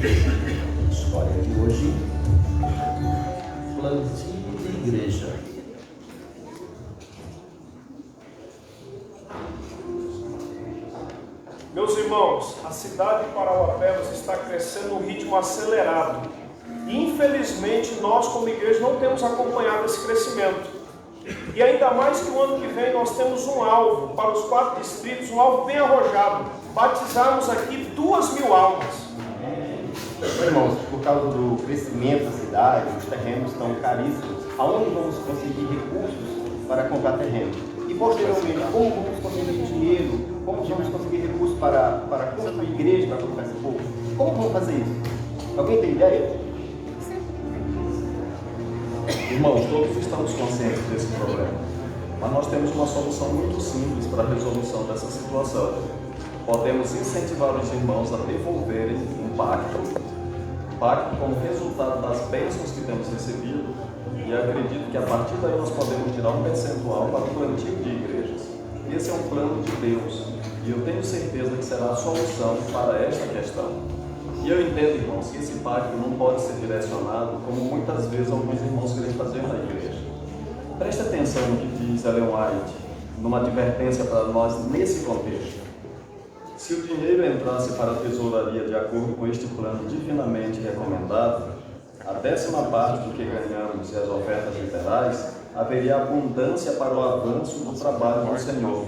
História de hoje: plantio de igreja. Meus irmãos, a cidade de Parauapebas está crescendo num ritmo acelerado. E infelizmente nós como igreja não temos acompanhado esse crescimento. E ainda mais que o ano que vem nós temos um alvo para os 4 distritos, um alvo bem arrojado: batizarmos aqui 2.000 almas. Irmãos, por causa do crescimento da cidade, os terrenos estão caríssimos. Aonde vamos conseguir recursos para comprar terreno? E posteriormente, como vamos conseguir dinheiro? Como vamos conseguir recursos para construir igreja, para colocar esse povo? Como vamos fazer isso? Alguém tem ideia? Irmãos, todos estamos conscientes desse problema, mas nós temos uma solução muito simples para a resolução dessa situação. Podemos incentivar os irmãos a devolverem um pacto como resultado das bênçãos que temos recebido, e acredito que a partir daí nós podemos tirar um percentual para o plantio de igrejas. Esse é um plano de Deus, e eu tenho certeza que será a solução para esta questão. E eu entendo, irmãos, que esse pacto não pode ser direcionado como muitas vezes alguns irmãos querem fazer na igreja. Preste atenção no que diz Ellen White, numa advertência para nós nesse contexto. Se o dinheiro entrasse para a tesouraria de acordo com este plano divinamente recomendado, a 10ª parte do que ganhamos e as ofertas literais, haveria abundância para o avanço do trabalho do Senhor.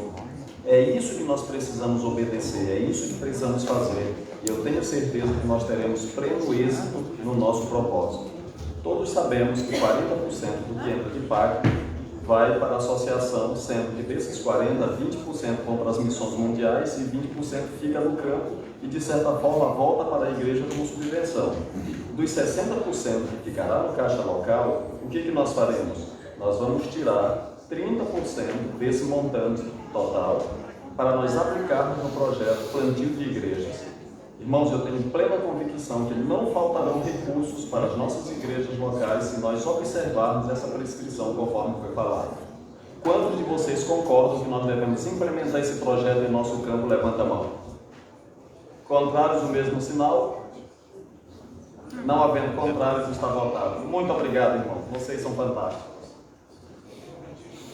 É isso que nós precisamos obedecer, é isso que precisamos fazer. E eu tenho certeza que nós teremos pleno êxito no nosso propósito. Todos sabemos que 40% do que entra de pacto vai para a associação, sendo que desses 40%, 20% vão para as missões mundiais e 20% fica no campo e, de certa forma, volta para a igreja como subvenção. Dos 60% que ficará no caixa local, o que nós faremos? Nós vamos tirar 30% desse montante total para nós aplicarmos no projeto Plantio de Igrejas. Irmãos, eu tenho plena convicção que não faltarão recursos para as nossas igrejas locais se nós observarmos essa prescrição conforme foi falado. Quantos de vocês concordam que nós devemos implementar esse projeto em nosso campo? Levanta a mão. Contrários, o mesmo sinal? Não havendo contrários, está votado. Muito obrigado, irmãos. Vocês são fantásticos.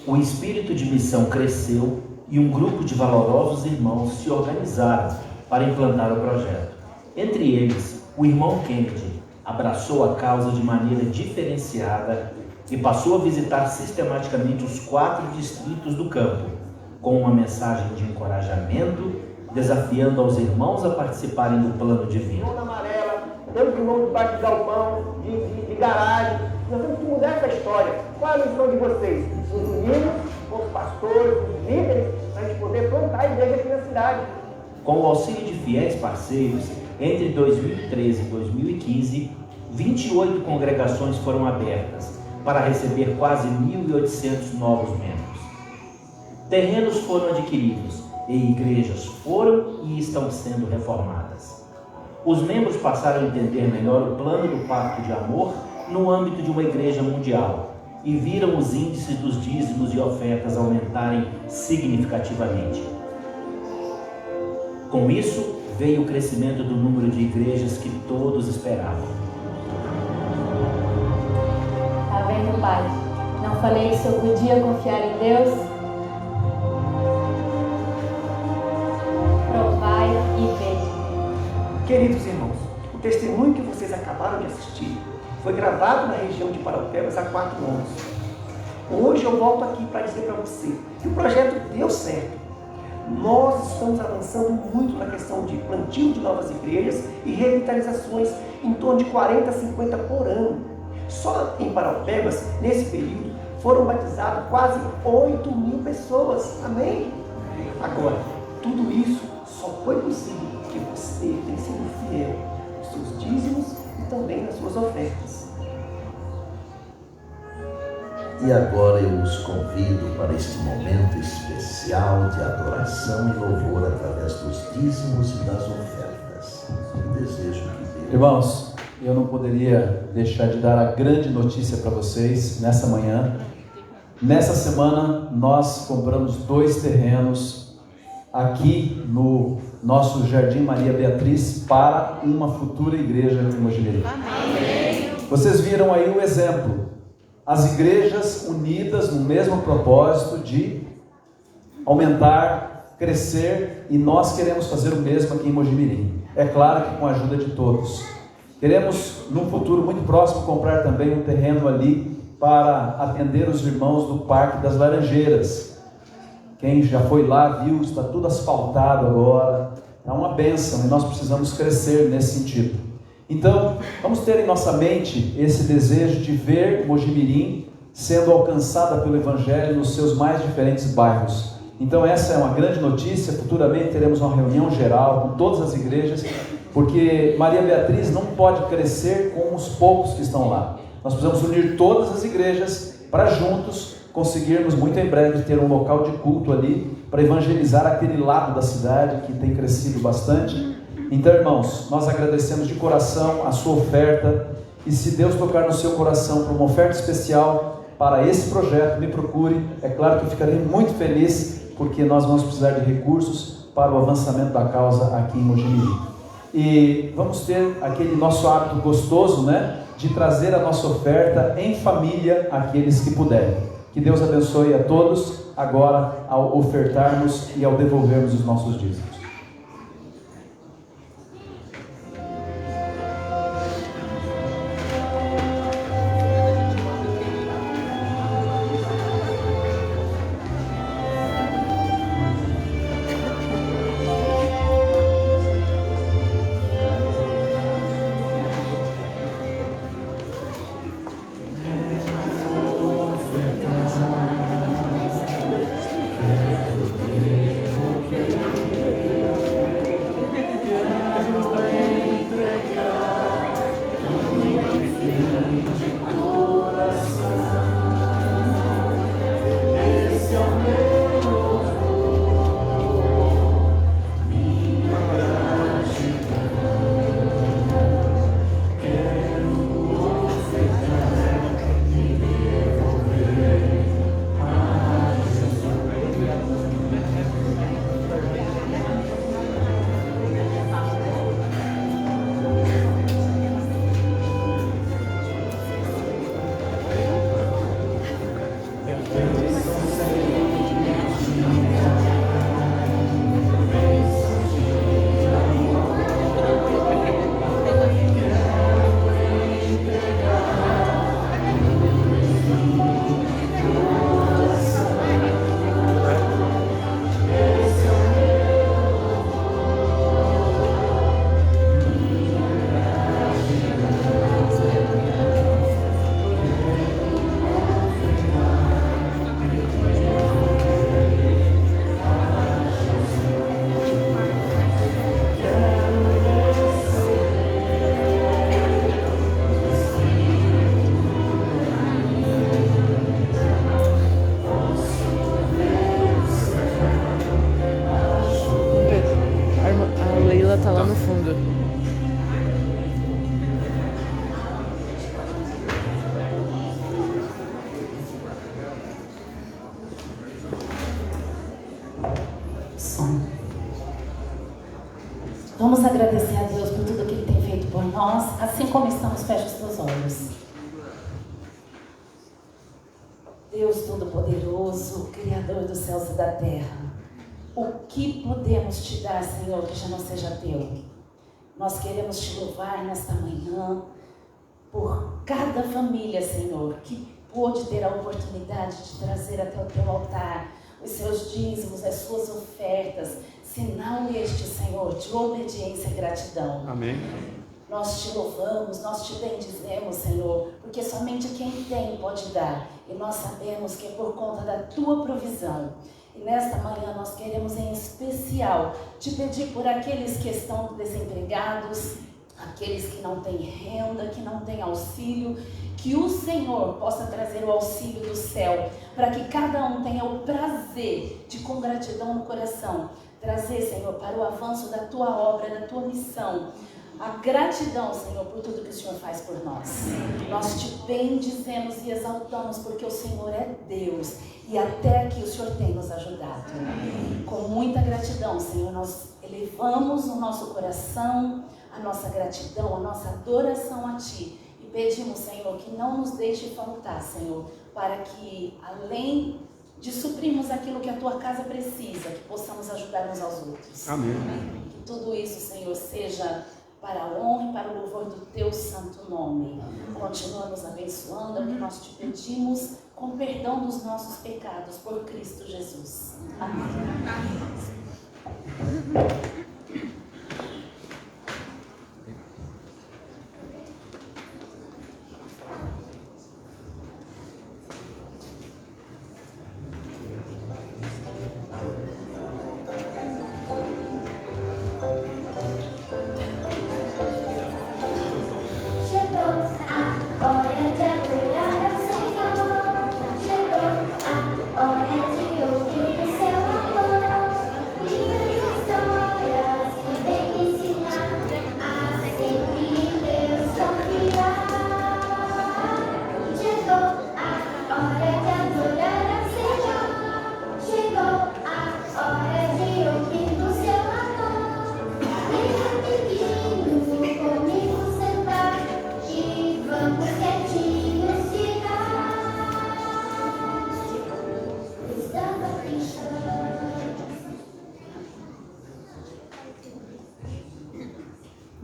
O espírito de missão cresceu e um grupo de valorosos irmãos se organizaram para implantar o projeto. Entre eles, o irmão Kennedy abraçou a causa de maneira diferenciada e passou a visitar sistematicamente os 4 distritos do campo, com uma mensagem de encorajamento, desafiando aos irmãos a participarem do plano divino. Mão amarela, temos irmãos debaixo de galpão, de garagem. Nós temos que mudar essa história. Qual é a missão de vocês? Nos unirmos com os pastores, os líderes, para a gente poder plantar a igreja aqui na cidade. Com o auxílio de fiéis parceiros, entre 2013 e 2015, 28 congregações foram abertas para receber quase 1.800 novos membros. Terrenos foram adquiridos e igrejas foram e estão sendo reformadas. Os membros passaram a entender melhor o plano do Pacto de Amor no âmbito de uma igreja mundial e viram os índices dos dízimos e ofertas aumentarem significativamente. Com isso, veio o crescimento do número de igrejas que todos esperavam. Tá vendo, Pai? Não falei que se eu podia confiar em Deus? Provai e vede. Queridos irmãos, o testemunho que vocês acabaram de assistir foi gravado na região de Parauapebas há 4 anos. Hoje eu volto aqui para dizer para você que o projeto deu certo. Nós estamos avançando muito na questão de plantio de novas igrejas e revitalizações, em torno de 40 a 50 por ano. Só em Parauapebas, nesse período, foram batizadas quase 8.000 pessoas. Amém? Agora, tudo isso só foi possível porque você tem sido fiel nos seus dízimos e também nas suas ofertas. E agora eu os convido para este momento especial de adoração e louvor através dos dízimos e das ofertas. Eu desejo que Deus... Irmãos, eu não poderia deixar de dar a grande notícia para vocês nessa manhã. Nessa semana nós compramos 2 terrenos aqui no nosso Jardim Maria Beatriz para uma futura igreja em Mojimirim. Vocês viram aí o exemplo, as igrejas unidas no mesmo propósito de aumentar, crescer, e nós queremos fazer o mesmo aqui em Mojimirim. É claro que com a ajuda de todos. Queremos, num futuro muito próximo, comprar também um terreno ali para atender os irmãos do Parque das Laranjeiras. Quem já foi lá viu, está tudo asfaltado agora. É uma bênção e nós precisamos crescer nesse sentido. Então, vamos ter em nossa mente esse desejo de ver Mojimirim sendo alcançada pelo Evangelho nos seus mais diferentes bairros. Então essa é uma grande notícia. Futuramente teremos uma reunião geral com todas as igrejas, porque Maria Beatriz não pode crescer com os poucos que estão lá. Nós precisamos unir todas as igrejas para juntos conseguirmos muito em breve ter um local de culto ali para evangelizar aquele lado da cidade que tem crescido bastante. Então, irmãos, nós agradecemos de coração a sua oferta, e se Deus tocar no seu coração para uma oferta especial para esse projeto, me procure. É claro que eu ficarei muito feliz, porque nós vamos precisar de recursos para o avançamento da causa aqui em Mojimirim. E vamos ter aquele nosso hábito gostoso, né, de trazer a nossa oferta em família àqueles que puderem. Que Deus abençoe a todos agora ao ofertarmos e ao devolvermos os nossos dízimos. Tá lá no fundo. Som. Vamos agradecer a Deus por tudo que Ele tem feito por nós. Assim como estamos, fecha os teus olhos. Deus Todo-Poderoso, Criador dos céus e da terra, o que podemos te dar, Senhor, que já não seja teu? Nós queremos te louvar nesta manhã por cada família, Senhor, que pôde ter a oportunidade de trazer até o teu altar os seus dízimos, as suas ofertas, sinal este, Senhor, de obediência e gratidão. Amém. Nós te louvamos, nós te bendizemos, Senhor, porque somente quem tem pode dar, e nós sabemos que é por conta da tua provisão. E nesta manhã nós queremos em especial te pedir por aqueles que estão desempregados, aqueles que não têm renda, que não têm auxílio, que o Senhor possa trazer o auxílio do céu, para que cada um tenha o prazer de, com gratidão no coração, trazer, Senhor, para o avanço da tua obra, da tua missão, a gratidão, Senhor, por tudo que o Senhor faz por nós. Nós te bendizemos e exaltamos, porque o Senhor é Deus, e até aqui o Senhor tem nos ajudado. Com muita gratidão, Senhor, nós elevamos o nosso coração, a nossa gratidão, a nossa adoração a Ti. E pedimos, Senhor, que não nos deixe faltar, Senhor, para que, além de suprirmos aquilo que a Tua casa precisa, que possamos ajudar uns aos outros. Amém. Que tudo isso, Senhor, seja para a honra e para o louvor do Teu santo nome. Continua nos abençoando, é o que nós Te pedimos, com perdão dos nossos pecados, por Cristo Jesus. Amém.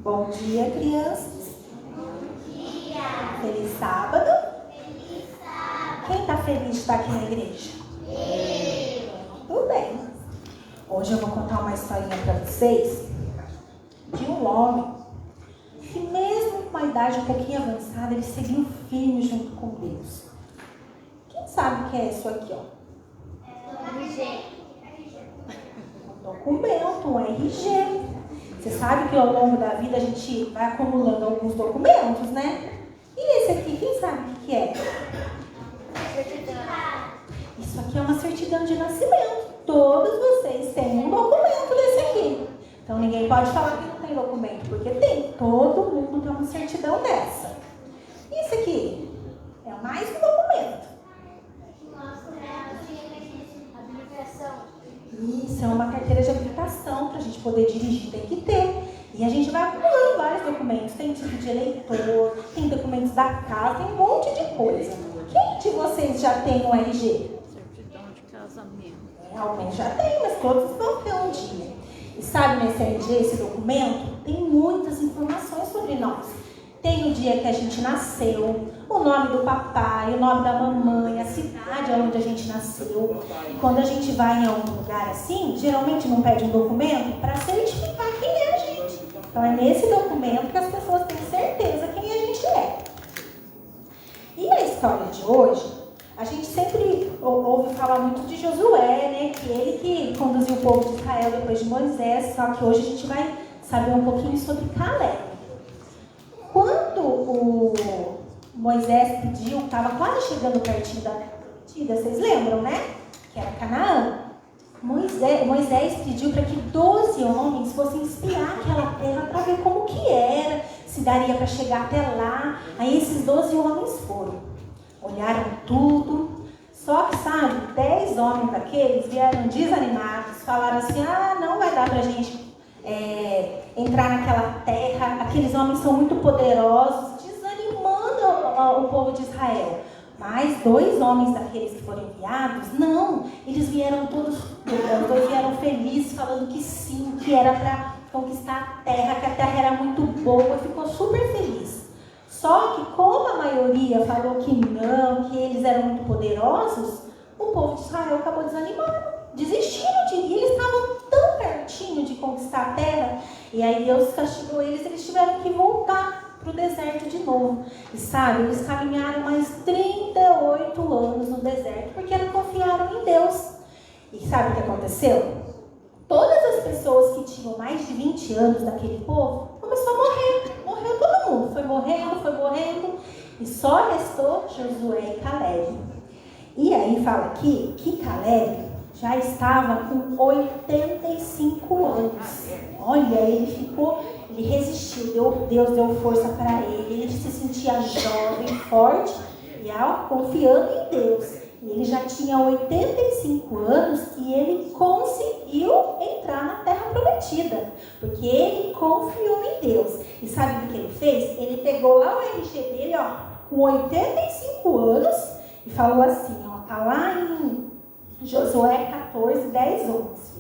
Bom dia, crianças. Bom dia. Feliz sábado. Feliz sábado. Quem está feliz de estar aqui na igreja? Eu. Tudo bem. Hoje eu vou contar uma historinha para vocês de um homem que, mesmo com uma idade um pouquinho avançada, ele seguiu firme junto com Deus. Quem sabe o que é isso aqui, ó? Um documento, um RG. Você sabe que ao longo da vida a gente vai acumulando alguns documentos, né? E esse aqui, quem sabe o que é? Isso aqui é uma certidão de nascimento. Todos vocês têm um documento desse aqui. Então ninguém pode falar que não tem documento, porque tem. Todo mundo tem uma certidão dessa. E isso aqui é mais um documento. Isso, é uma carteira de habilitação para a gente poder dirigir, tem que ter. E a gente vai acumulando vários documentos. Tem título de eleitor, tem documentos da casa, tem um monte de coisa. Quem de vocês já tem um RG? Certidão de casamento. Alguém já tem, mas todos vão ter um dia. E sabe, nesse RG, esse documento, tem muitas informações sobre nós. Tem o dia que a gente nasceu, o nome do papai, o nome da mamãe, a cidade onde a gente nasceu. E quando a gente vai em algum lugar assim, geralmente não pede um documento para certificar quem é a gente. Então é nesse documento que as pessoas têm certeza quem a gente é. E a história de hoje, a gente sempre ouve falar muito de Josué, né? Que ele que conduziu o povo de Israel depois de Moisés, só que hoje a gente vai saber um pouquinho sobre Caleb. Quando o Moisés pediu, estava quase chegando pertinho da terra prometida, vocês lembram, né? Que era Canaã. Moisés pediu para que 12 homens fossem espiar aquela terra para ver como que era, se daria para chegar até lá. Aí esses 12 homens foram, olharam tudo, só que, sabe, 10 homens daqueles vieram desanimados, falaram assim, não vai dar para a gente entrar naquela terra, aqueles homens são muito poderosos, desanimando o povo de Israel. Mas 2 homens daqueles que foram enviados, não, eles vieram todos vieram felizes, falando que sim, que era para conquistar a terra, que a terra era muito boa, ficou super feliz. Só que como a maioria falou que não, que eles eram muito poderosos, o povo de Israel acabou desanimando, desistiram e eles estavam tão pertinho de conquistar a terra, e aí Deus castigou eles tiveram que voltar para o deserto de novo. E sabe, eles caminharam mais 38 anos no deserto, porque não confiaram em Deus. E sabe o que aconteceu? Todas as pessoas que tinham mais de 20 anos daquele povo, começou a morrer. Morreu todo mundo, foi morrendo, e só restou Josué e Caleb. E aí fala aqui que Caleb já estava com 85 anos. Olha, ele resistiu, Deus deu força para ele se sentia jovem, forte e confiando em Deus. Ele já tinha 85 anos e ele conseguiu entrar na Terra Prometida, porque ele confiou em Deus. E sabe o que ele fez? Ele pegou lá o RG dele, ó, com 85 anos, e falou assim, ó, tá lá em Josué 14, 10, 11.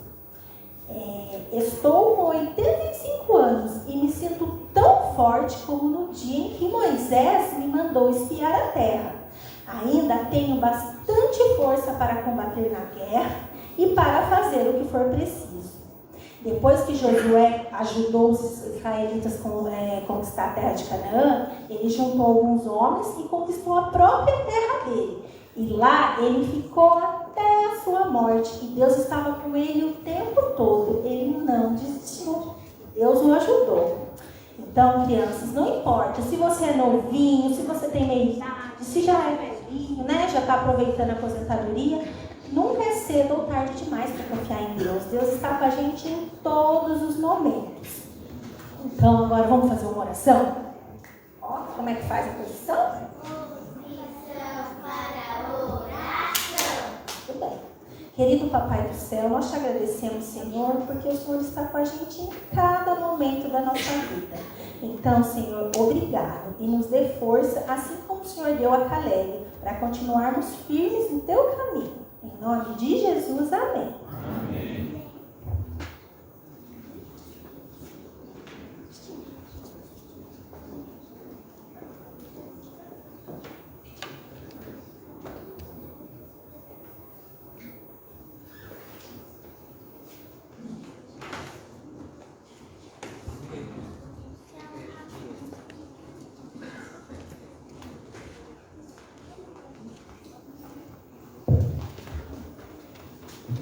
Estou com 85 anos e me sinto tão forte como no dia em que Moisés me mandou espiar a terra. Ainda tenho bastante força para combater na guerra e para fazer o que for preciso. Depois que Josué ajudou os israelitas a conquistar a terra de Canaã, ele juntou alguns homens e conquistou a própria terra dele. E lá ele ficou até a sua morte. E Deus estava com ele o tempo todo. Ele não desistiu. Deus o ajudou. Então, crianças, não importa se você é novinho, se você tem meia idade, se já é velhinho, né? Já está aproveitando a aposentadoria. Nunca é cedo ou tarde demais para confiar em Deus. Deus está com a gente em todos os momentos. Então, agora vamos fazer uma oração? Ó, como é que faz a posição? Muito bem. Querido Papai do Céu, nós te agradecemos, Senhor, porque o Senhor está com a gente em cada momento da nossa vida. Então, Senhor, obrigado e nos dê força, assim como o Senhor deu a Caleb, para continuarmos firmes no teu caminho. Em nome de Jesus, amém. Amém.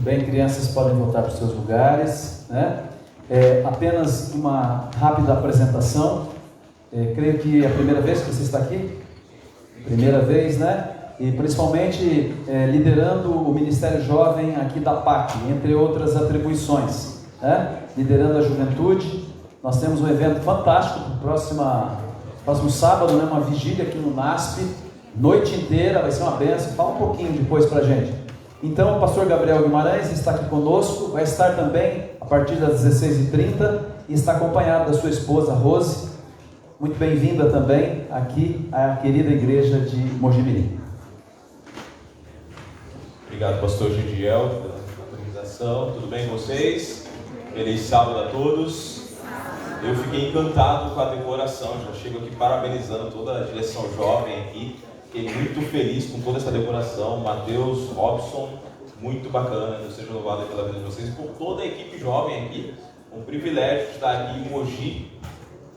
Bem, crianças podem voltar para os seus lugares, né? Apenas uma rápida apresentação. Creio que é a primeira vez que você está aqui, primeira vez, né? E principalmente liderando o Ministério Jovem aqui da PAC, entre outras atribuições, né? Liderando a juventude. Nós temos um evento fantástico no próximo sábado, né? Uma vigília aqui no NASP, noite inteira, vai ser uma benção. Fala um pouquinho depois para a gente. Então, o pastor Gabriel Guimarães está aqui conosco, vai estar também a partir das 16h30 e está acompanhado da sua esposa Rose. Muito bem-vinda também aqui à querida igreja de Mojimirim. Obrigado, pastor Gidiel, pela organização. Tudo bem com vocês? Feliz sábado a todos. Eu fiquei encantado com a decoração, já chego aqui parabenizando toda a direção jovem aqui. Fiquei muito feliz com toda essa decoração. Matheus, Robson, muito bacana. Deus seja louvado pela vida de vocês, por toda a equipe jovem aqui. Um privilégio de estar aqui em Mogi.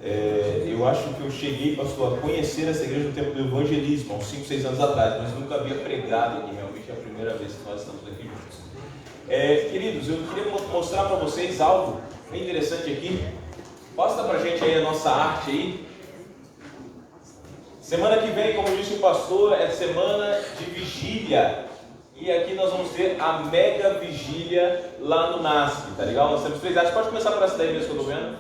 Eu acho que eu cheguei, pastor, a conhecer essa igreja no tempo do evangelismo, há uns 5, 6 anos atrás, mas nunca havia pregado aqui. Realmente é a primeira vez que nós estamos aqui juntos. Queridos, eu queria mostrar para vocês algo bem interessante aqui. Mostra pra gente aí a nossa arte aí. Semana que vem, como disse o pastor, é semana de vigília. E aqui nós vamos ter a mega vigília lá no NASP, tá legal? Nós temos 3 datas. Pode começar por essa daí mesmo que eu tô vendo.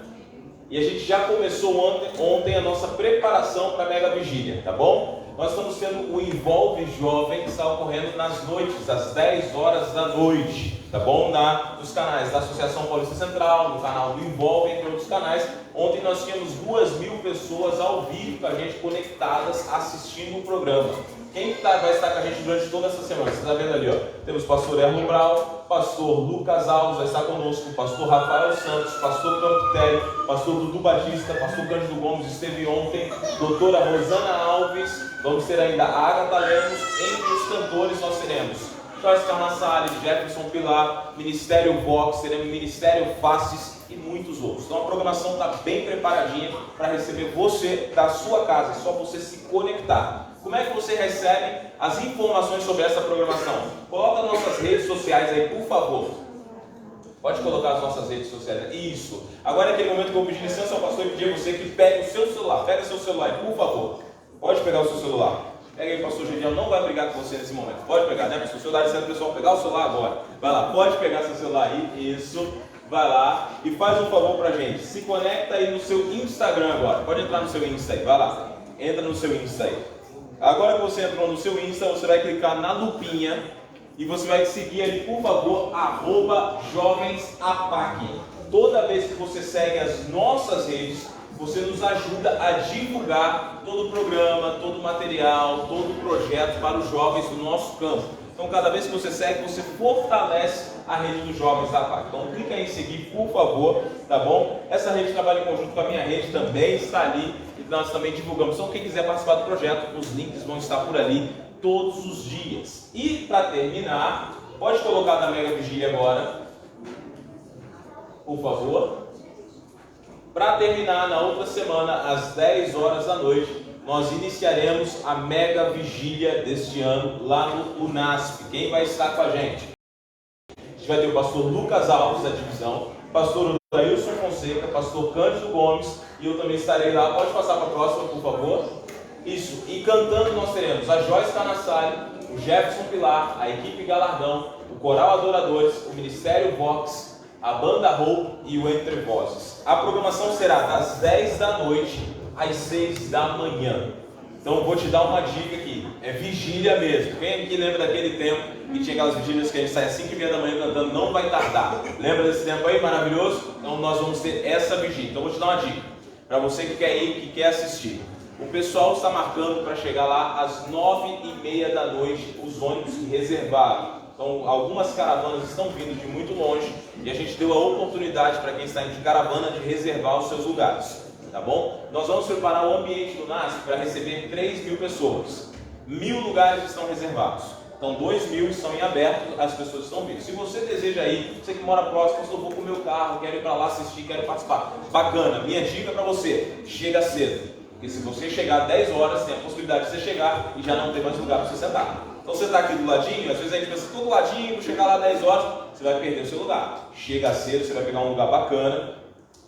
E a gente já começou ontem a nossa preparação para a mega vigília, tá bom? Nós estamos tendo o Envolve Jovem, que está ocorrendo nas noites, às 10 horas da noite, tá bom? Nos canais da Associação Paulista Central, no canal do Envolve, entre outros canais. Ontem nós tínhamos 2.000 pessoas ao vivo com a gente conectadas assistindo o programa. Quem vai estar com a gente durante toda essa semana? Você está vendo ali, ó. Temos o pastor Erlo Brau, pastor Lucas Alves vai estar conosco, pastor Rafael Santos, pastor Campitelli, pastor Dudu Batista, pastor Cândido Gomes esteve ontem, doutora Rosana Alves, vamos ter ainda a Agatha Lemos, entre os cantores nós teremos Joyce Carnassali, Jefferson Pilar, Ministério Vox, teremos Ministério Faces e muitos outros. Então a programação está bem preparadinha para receber você da sua casa, é só você se conectar. Como é que você recebe as informações sobre essa programação? Coloca nas nossas redes sociais aí, por favor. Pode colocar as nossas redes sociais. Isso. Agora é aquele momento que eu vou pedir licença ao pastor e pedir a você que pegue o seu celular. Pega seu celular aí, por favor. Pode pegar o seu celular. Pega aí, pastor Gediel, não vai brigar com você nesse momento. Pode pegar, né? Porque o senhor dá licença pro pessoal pegar o celular agora. Vai lá, pode pegar seu celular aí. Isso. Vai lá e faz um favor pra gente. Se conecta aí no seu Instagram agora. Pode entrar no seu Insta aí. Vai lá. Entra no seu Insta aí. Agora que você entrou no seu Insta, você vai clicar na lupinha e você vai seguir ali, por favor, @JovensAPAC. Toda vez que você segue as nossas redes, você nos ajuda a divulgar todo o programa, todo o material, todo o projeto para os jovens do nosso campo. Então, cada vez que você segue, você fortalece a rede dos jovens da APAC. Então, clica em seguir, por favor, tá bom? Essa rede trabalha em conjunto com a minha rede, também está ali, e nós também divulgamos. Então, quem quiser participar do projeto, os links vão estar por ali todos os dias. E, para terminar, pode colocar na Mega Vigília agora, por favor. Para terminar, na outra semana, às 10 horas da noite, nós iniciaremos a Mega Vigília deste ano lá no UNASP. Quem vai estar com a gente? A gente vai ter o pastor Lucas Alves da divisão, pastor Odailson Fonseca, pastor Cândido Gomes, e eu também estarei lá. Pode passar para a próxima, por favor. Isso, e cantando nós teremos a Joyce Canassari, o Jefferson Pilar, a equipe Galardão, o Coral Adoradores, o Ministério Vox, a Banda Hope e o Entre Vozes. A programação será das 10 da noite às 6 da manhã. Então vou te dar uma dica aqui, é vigília mesmo. Quem aqui lembra daquele tempo que tinha aquelas vigílias que a gente sai às 5h30 da manhã cantando, não vai tardar. Lembra desse tempo aí maravilhoso? Então nós vamos ter essa vigília. Então vou te dar uma dica, para você que quer ir, que quer assistir. O pessoal está marcando para chegar lá às 9h30 da noite, os ônibus que reservaram. Então, algumas caravanas estão vindo de muito longe e a gente deu a oportunidade para quem está indo de caravana de reservar os seus lugares, tá bom? Nós vamos preparar o ambiente do NASP para receber 3.000 pessoas. 1.000 lugares estão reservados. Então, 2.000 estão em aberto, as pessoas estão vindo. Se você deseja ir, você que mora próximo, eu vou com o meu carro, quero ir para lá assistir, quero participar. Bacana, minha dica para você, chega cedo. Porque se você chegar às 10 horas, tem a possibilidade de você chegar e já não ter mais lugar para você sentar. Então você está aqui do ladinho, às vezes a gente pensa, estou do ladinho, vou chegar lá às 10 horas, você vai perder o seu lugar. Chega cedo, você vai pegar um lugar bacana.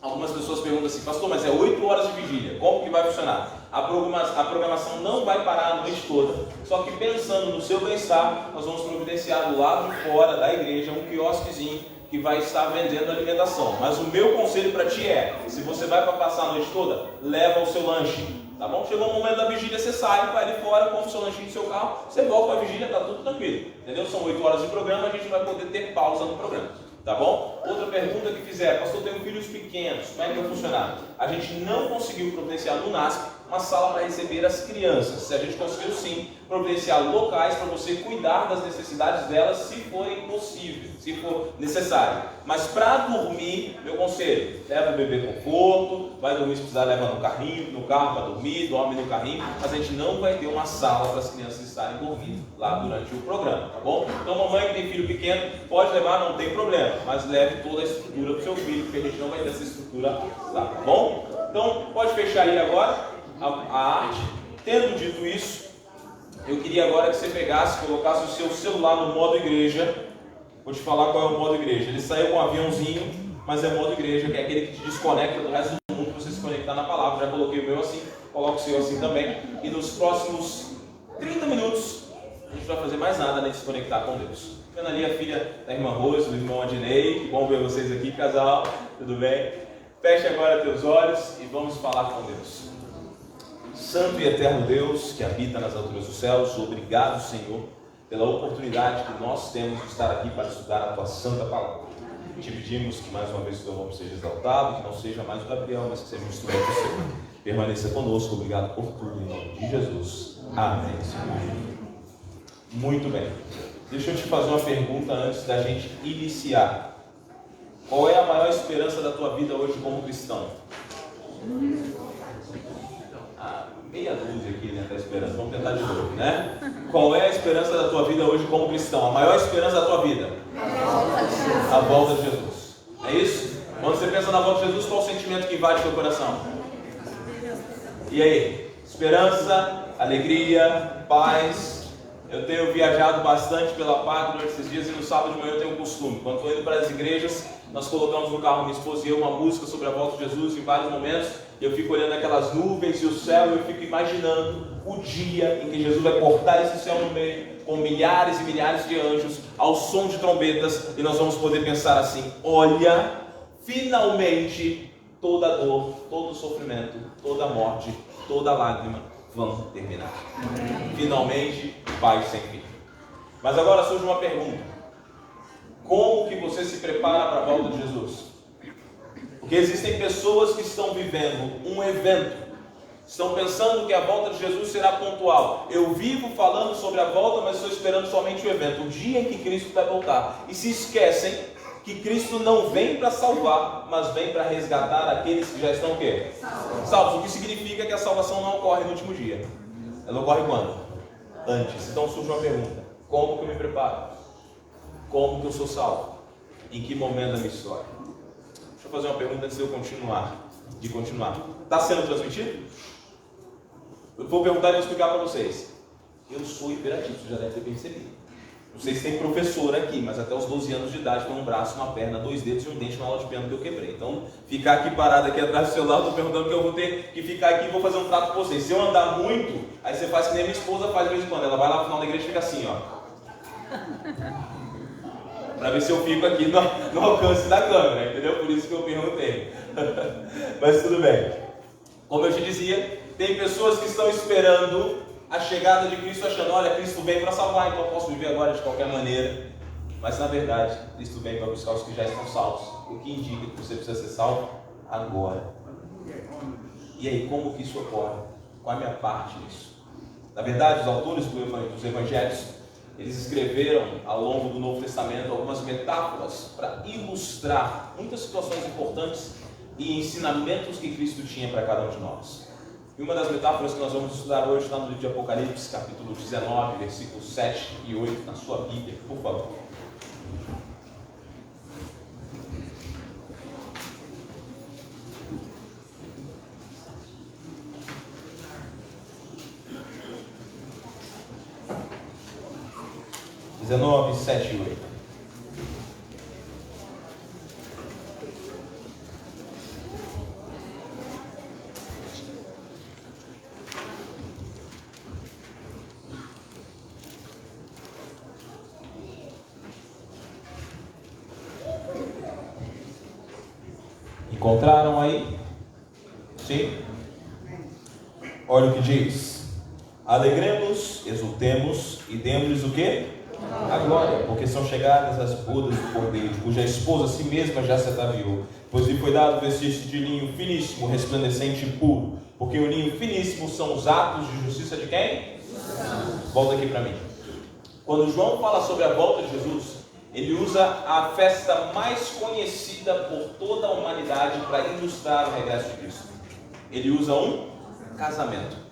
Algumas pessoas perguntam assim, pastor, mas é 8 horas de vigília, como que vai funcionar? A programação não vai parar a noite toda, só que pensando no seu bem-estar, nós vamos providenciar do lado de fora da igreja um quiosquezinho que vai estar vendendo alimentação. Mas o meu conselho para ti é, se você vai para passar a noite toda, leva o seu lanche, tá bom? Chegou o momento da vigília, você sai, vai ali fora, come o seu lanchinho no seu carro, você volta para a vigília, tá tudo tranquilo, entendeu? São 8 horas de programa, a gente vai poder ter pausa no programa, tá bom? Outra pergunta que fizer, pastor, eu tenho filhos pequenos, como é que vai funcionar? A gente não conseguiu providenciar no NASP uma sala para receber as crianças. Se a gente conseguiu sim providenciar locais para você cuidar das necessidades delas, se forem possível, se for necessário. Mas para dormir, meu conselho, leva o bebê conforto, vai dormir se precisar, leva no carro para dormir, dorme no carrinho, mas a gente não vai ter uma sala para as crianças estarem dormindo lá durante o programa, tá bom? Então mamãe que tem filho pequeno, pode levar, não tem problema, mas leve toda a estrutura para o seu filho, porque a gente não vai ter essa estrutura lá, tá bom? Então pode fechar aí agora a arte. Tendo dito isso, eu queria agora que você pegasse, colocasse o seu celular no modo igreja. Vou te falar qual é o modo igreja. Ele saiu com um aviãozinho, mas é modo igreja, que é aquele que te desconecta do resto do mundo, para você se conectar na palavra. Já coloquei o meu assim, coloco o seu assim também. E nos próximos 30 minutos, a gente não vai fazer mais nada além de se conectar com Deus. Vendo ali a filha da irmã Rose, do irmão Adnei, que bom ver vocês aqui, casal, tudo bem? Feche agora teus olhos e vamos falar com Deus. Santo e eterno Deus, que habita nas alturas dos céus, obrigado, Senhor, pela oportunidade que nós temos de estar aqui para estudar a Tua Santa Palavra. Te pedimos que mais uma vez o Teu nome seja exaltado, que não seja mais o Gabriel, mas que seja um instrumento do Senhor. Permaneça conosco, obrigado por tudo, em nome de Jesus. Amém, Senhor. Muito bem. Deixa eu te fazer uma pergunta antes da gente iniciar. Qual é a maior esperança da tua vida hoje como cristão? Meia dúzia aqui, né? Está esperando. Vamos tentar de novo, né? Qual é a esperança da tua vida hoje como cristão? A maior esperança da tua vida? A volta de Jesus. É isso? Quando você pensa na volta de Jesus, qual o sentimento que invade teu coração? E aí? Esperança, alegria, paz. Eu tenho viajado bastante pela PAC durante esses dias e no sábado de manhã eu tenho um costume. Quando estou indo para as igrejas, nós colocamos no carro, minha esposa e eu, uma música sobre a volta de Jesus em vários momentos. Eu fico olhando aquelas nuvens e o céu, eu fico imaginando o dia em que Jesus vai cortar esse céu no meio, com milhares e milhares de anjos, ao som de trombetas, e nós vamos poder pensar assim: olha, finalmente toda dor, todo sofrimento, toda morte, toda lágrima vão terminar. Finalmente, paz sem fim. Mas agora surge uma pergunta. Como que você se prepara para a volta de Jesus? Porque existem pessoas que estão vivendo um evento, estão pensando que a volta de Jesus será pontual. Eu vivo falando sobre a volta, mas estou esperando somente o evento, o dia em que Cristo vai voltar. E se esquecem que Cristo não vem para salvar, mas vem para resgatar aqueles que já estão o quê? Salvos. O que significa que a salvação não ocorre no último dia. Ela ocorre quando? Antes. Então surge uma pergunta. Como que eu me preparo? Como que eu sou salvo? Em que momento da minha história? Deixa eu fazer uma pergunta antes de eu continuar. Está sendo transmitido? Eu vou perguntar e vou explicar para vocês. Eu sou hiperativo, você já deve ter percebido. Não sei se tem professor aqui, mas até os 12 anos de idade com um braço, uma perna, 2 dedos e um dente na aula de piano que eu quebrei. Então, ficar aqui parado aqui atrás do celular, estou perguntando que eu vou ter que ficar aqui e vou fazer um trato com vocês. Se eu andar muito, aí você faz que nem minha esposa faz de vez em quando. Ela vai lá no final da igreja e fica assim, ó. Para ver se eu fico aqui no alcance da câmera, entendeu? Por isso que eu perguntei. Mas tudo bem. Como eu te dizia, tem pessoas que estão esperando a chegada de Cristo, achando, olha, Cristo vem para salvar, então eu posso viver agora de qualquer maneira. Mas na verdade, Cristo vem para buscar os que já estão salvos, o que indica que você precisa ser salvo agora. E aí, como que isso ocorre? Qual é a minha parte nisso? Na verdade, os autores dos evangelhos, eles escreveram ao longo do Novo Testamento algumas metáforas para ilustrar muitas situações importantes e ensinamentos que Cristo tinha para cada um de nós. E uma das metáforas que nós vamos estudar hoje está no livro de Apocalipse, capítulo 19, versículos 7 e 8, na sua Bíblia, por favor. (19, 7 e 8). Encontraram aí? Sim? Olha o que diz. Alegremos, exultemos e demos-lhes o quê? A glória, porque são chegadas as bodas do Cordeiro, cuja esposa a si mesma já se ataviou, pois lhe foi dado vestir-se de linho finíssimo, resplandecente e puro, porque o linho finíssimo são os atos de justiça de quem? Volta aqui para mim. Quando João fala sobre a volta de Jesus, ele usa a festa mais conhecida por toda a humanidade para ilustrar o regresso de Cristo. Ele usa um casamento.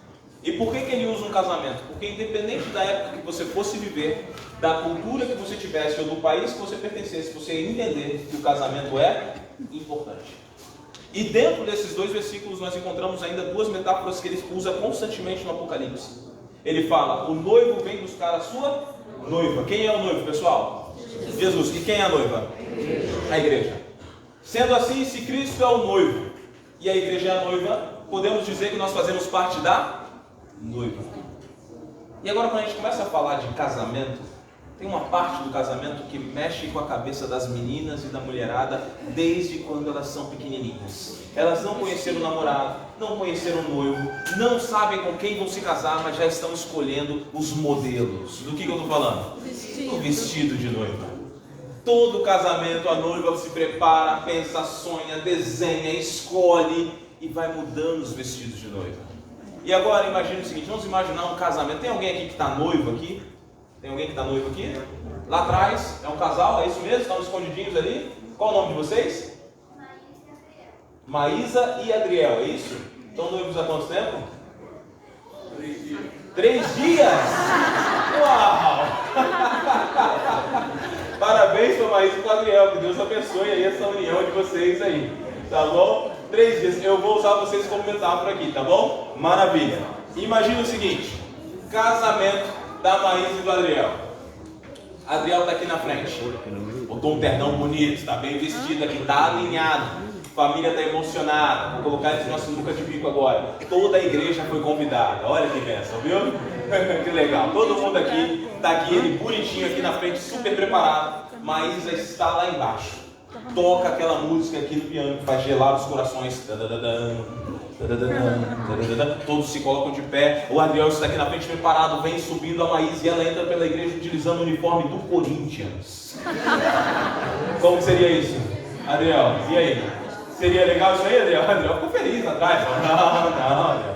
E por que ele usa um casamento? Porque independente da época que você fosse viver, da cultura que você tivesse ou do país que você pertencesse, você ia entender que o casamento é importante. E dentro desses dois versículos nós encontramos ainda duas metáforas que ele usa constantemente no Apocalipse. Ele fala, o noivo vem buscar a sua noiva. Quem é o noivo, pessoal? Jesus. E quem é a noiva? A igreja. Sendo assim, se Cristo é o noivo e a igreja é a noiva, podemos dizer que nós fazemos parte da noiva. E agora quando a gente começa a falar de casamento, tem uma parte do casamento que mexe com a cabeça das meninas e da mulherada desde quando elas são pequenininhas. Elas não conheceram o namorado, não conheceram o noivo, não sabem com quem vão se casar, mas já estão escolhendo os modelos. Do que eu estou falando? O vestido de noiva. Todo casamento, a noiva se prepara, pensa, sonha, desenha, escolhe e vai mudando os vestidos de noiva. E agora imagine o seguinte, vamos imaginar um casamento. Tem alguém aqui que está noivo aqui? Tem alguém que está noivo aqui? Lá atrás, é um casal, é isso mesmo? Estão escondidinhos ali? Qual o nome de vocês? Maísa e Adriel, é isso? Estão noivos há quanto tempo? 3 dias. 3 dias? Uau! Parabéns para Maísa e para Adriel, que Deus abençoe aí essa união de vocês aí, tá bom? 3 dias, eu vou usar vocês como metáfora aqui, tá bom? Maravilha. Imagina o seguinte, casamento da Maísa e do Adriel. Adriel está aqui na frente, botou um ternão bonito, está bem vestido aqui, está alinhado, família está emocionada, vou colocar esse nosso sinuca de bico agora. Toda a igreja foi convidada, olha que bênção, viu? Que legal, todo mundo aqui, está aqui ele bonitinho aqui na frente, super preparado. Maísa está lá embaixo, toca aquela música aqui no piano que faz gelar os corações. Todos se colocam de pé. O Adriel está aqui na frente preparado, vem subindo a Maís e ela entra pela igreja utilizando o uniforme do Corinthians. Como seria isso, Adriel? E aí? Seria legal isso aí, Adriel? Adriel ficou feliz atrás. Não, Adriel.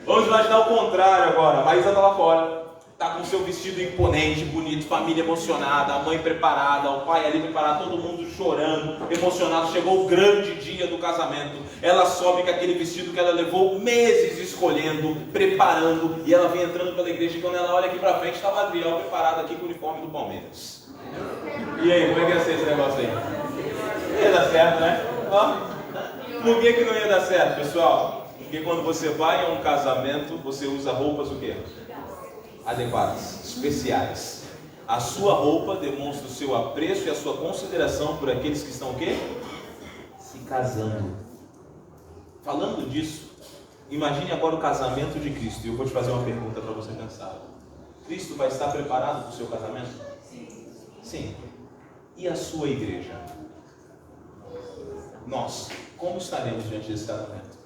Vamos imaginar o contrário agora. A Maísa está lá fora, está com seu vestido imponente, bonito, família emocionada, a mãe preparada, o pai ali preparado, todo mundo chorando, emocionado. Chegou o grande dia do casamento. Ela sobe com aquele vestido que ela levou meses escolhendo, preparando, e ela vem entrando pela igreja. E quando ela olha aqui para frente, estava o Adriel preparado aqui com o uniforme do Palmeiras. E aí, como é que ia ser esse negócio aí? Não ia dar certo, né? Por que não ia dar certo, pessoal? Porque quando você vai a um casamento, você usa roupas o quê? Adequadas, especiais. A sua roupa demonstra o seu apreço e a sua consideração por aqueles que estão o quê? Se casando. Falando disso, imagine agora o casamento de Cristo. E eu vou te fazer uma pergunta para você pensar. Cristo vai estar preparado para o seu casamento? Sim. E a sua igreja? Nós, como estaremos diante desse casamento?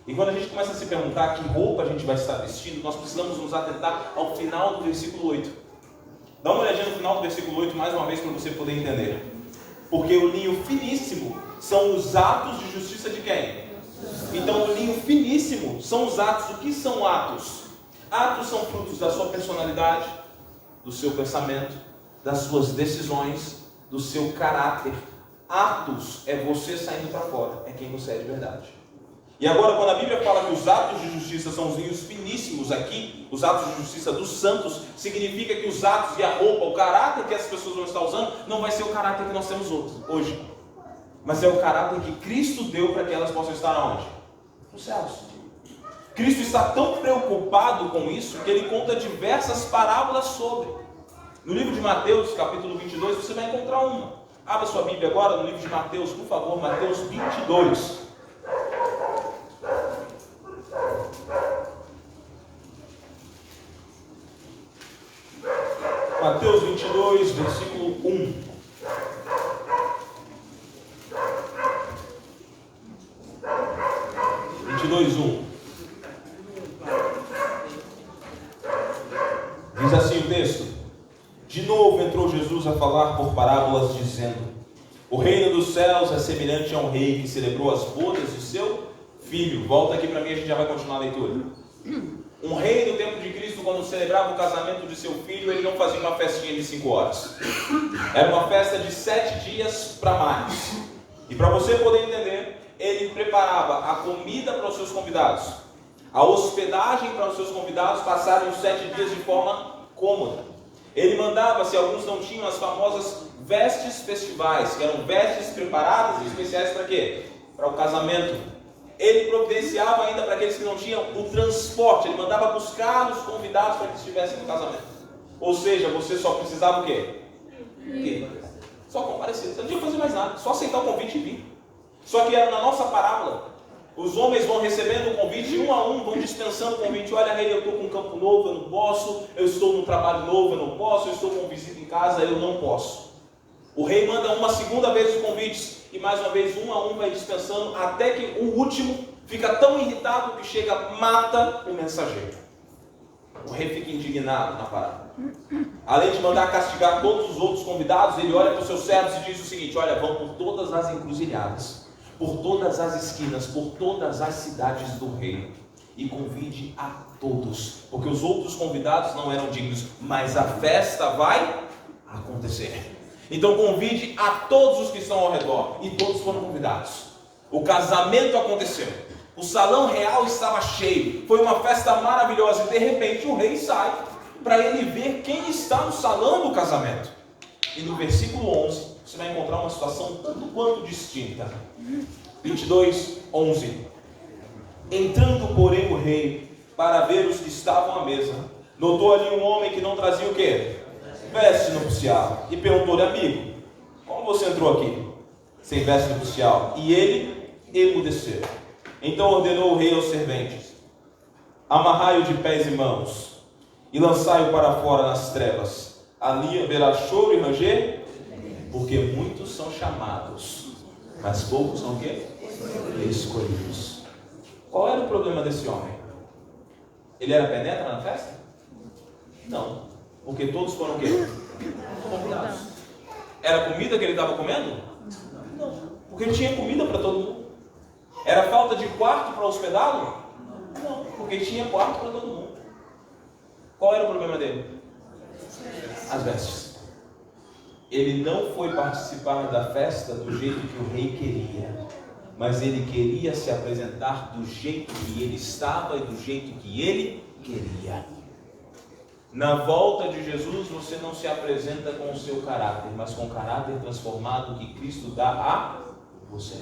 E quando a gente começa a se perguntar que roupa a gente vai estar vestindo, nós precisamos nos atentar ao final do versículo 8. Dá uma olhadinha no final do versículo 8 mais uma vez para você poder entender. Porque o linho finíssimo são os atos de justiça de quem? Então o linho finíssimo são os atos. O que são atos? Atos são frutos da sua personalidade, do seu pensamento, das suas decisões, do seu caráter. Atos é você saindo para fora, é quem você é de verdade. E agora, quando a Bíblia fala que os atos de justiça são os linhos finíssimos aqui, os atos de justiça dos santos, significa que os atos e a roupa, o caráter que as pessoas vão estar usando, não vai ser o caráter que nós temos hoje, mas é o caráter que Cristo deu para que elas possam estar aonde? Nos céus. Cristo está tão preocupado com isso que ele conta diversas parábolas sobre. No livro de Mateus, capítulo 22, você vai encontrar uma. Abra sua Bíblia agora no livro de Mateus, por favor, Mateus 22. Mateus 22, versículo 1. Diz assim o texto: de novo entrou Jesus a falar por parábolas, dizendo: o reino dos céus é semelhante a um rei que celebrou as bodas de seu filho. Volta aqui para mim, a gente já vai continuar a leitura. Um rei no tempo de Cristo, quando celebrava o casamento de seu filho, ele não fazia uma festinha de 5 horas. Era uma festa de 7 dias para mais. E para você poder entender, ele preparava a comida para os seus convidados, a hospedagem para os seus convidados passarem os 7 dias de forma cômoda. Ele mandava, se alguns não tinham, as famosas vestes festivais, que eram vestes preparadas e especiais para quê? Para o casamento. Ele providenciava ainda para aqueles que não tinham o transporte. Ele mandava buscar os convidados para que estivessem no casamento. Ou seja, você só precisava o quê? Só comparecer. Você não tinha que fazer mais nada. Só aceitar o convite e vir. Só que na nossa parábola, os homens vão recebendo o convite, um a um, vão dispensando o convite. Olha, rei, eu estou com um campo novo, eu não posso. Eu estou num trabalho novo, eu não posso. Eu estou com visita em casa, eu não posso. O rei manda uma segunda vez os convites. E mais uma vez, um a um vai dispensando, até que o último fica tão irritado que chega, mata o mensageiro. O rei fica indignado na parada. Além de mandar castigar todos os outros convidados, ele olha para os seus servos e diz o seguinte: olha, vão por todas as encruzilhadas, por todas as esquinas, por todas as cidades do reino, e convide a todos, porque os outros convidados não eram dignos, mas a festa vai acontecer. Então convide a todos os que estão ao redor. E todos foram convidados. O casamento aconteceu. O salão real estava cheio. Foi uma festa maravilhosa. E de repente o rei sai para ele ver quem está no salão do casamento. E no versículo 11 você vai encontrar uma situação tanto quanto distinta. 22, 11. Entrando, porém, o rei para ver os que estavam à mesa, notou ali um homem que não trazia o quê? Veste nupcial. E perguntou-lhe: amigo, como você entrou aqui sem veste nupcial? E ele emudeceu. Então ordenou o rei aos serventes: amarrai-o de pés e mãos e lançai-o para fora nas trevas. Ali haverá choro e ranger, porque muitos são chamados, mas poucos são o quê? Escolhidos. Qual era o problema desse homem? Ele era penetra na festa? Não, porque todos foram o quê? Convidados. Era comida que ele estava comendo? Não, porque tinha comida para todo mundo. Era falta de quarto para hospedá-lo? Não, porque tinha quarto para todo mundo. Qual era o problema dele? As vestes. Ele não foi participar da festa do jeito que o rei queria, mas ele queria se apresentar do jeito que ele estava e do jeito que ele queria. Na volta de Jesus, você não se apresenta com o seu caráter, mas com o caráter transformado que Cristo dá a você.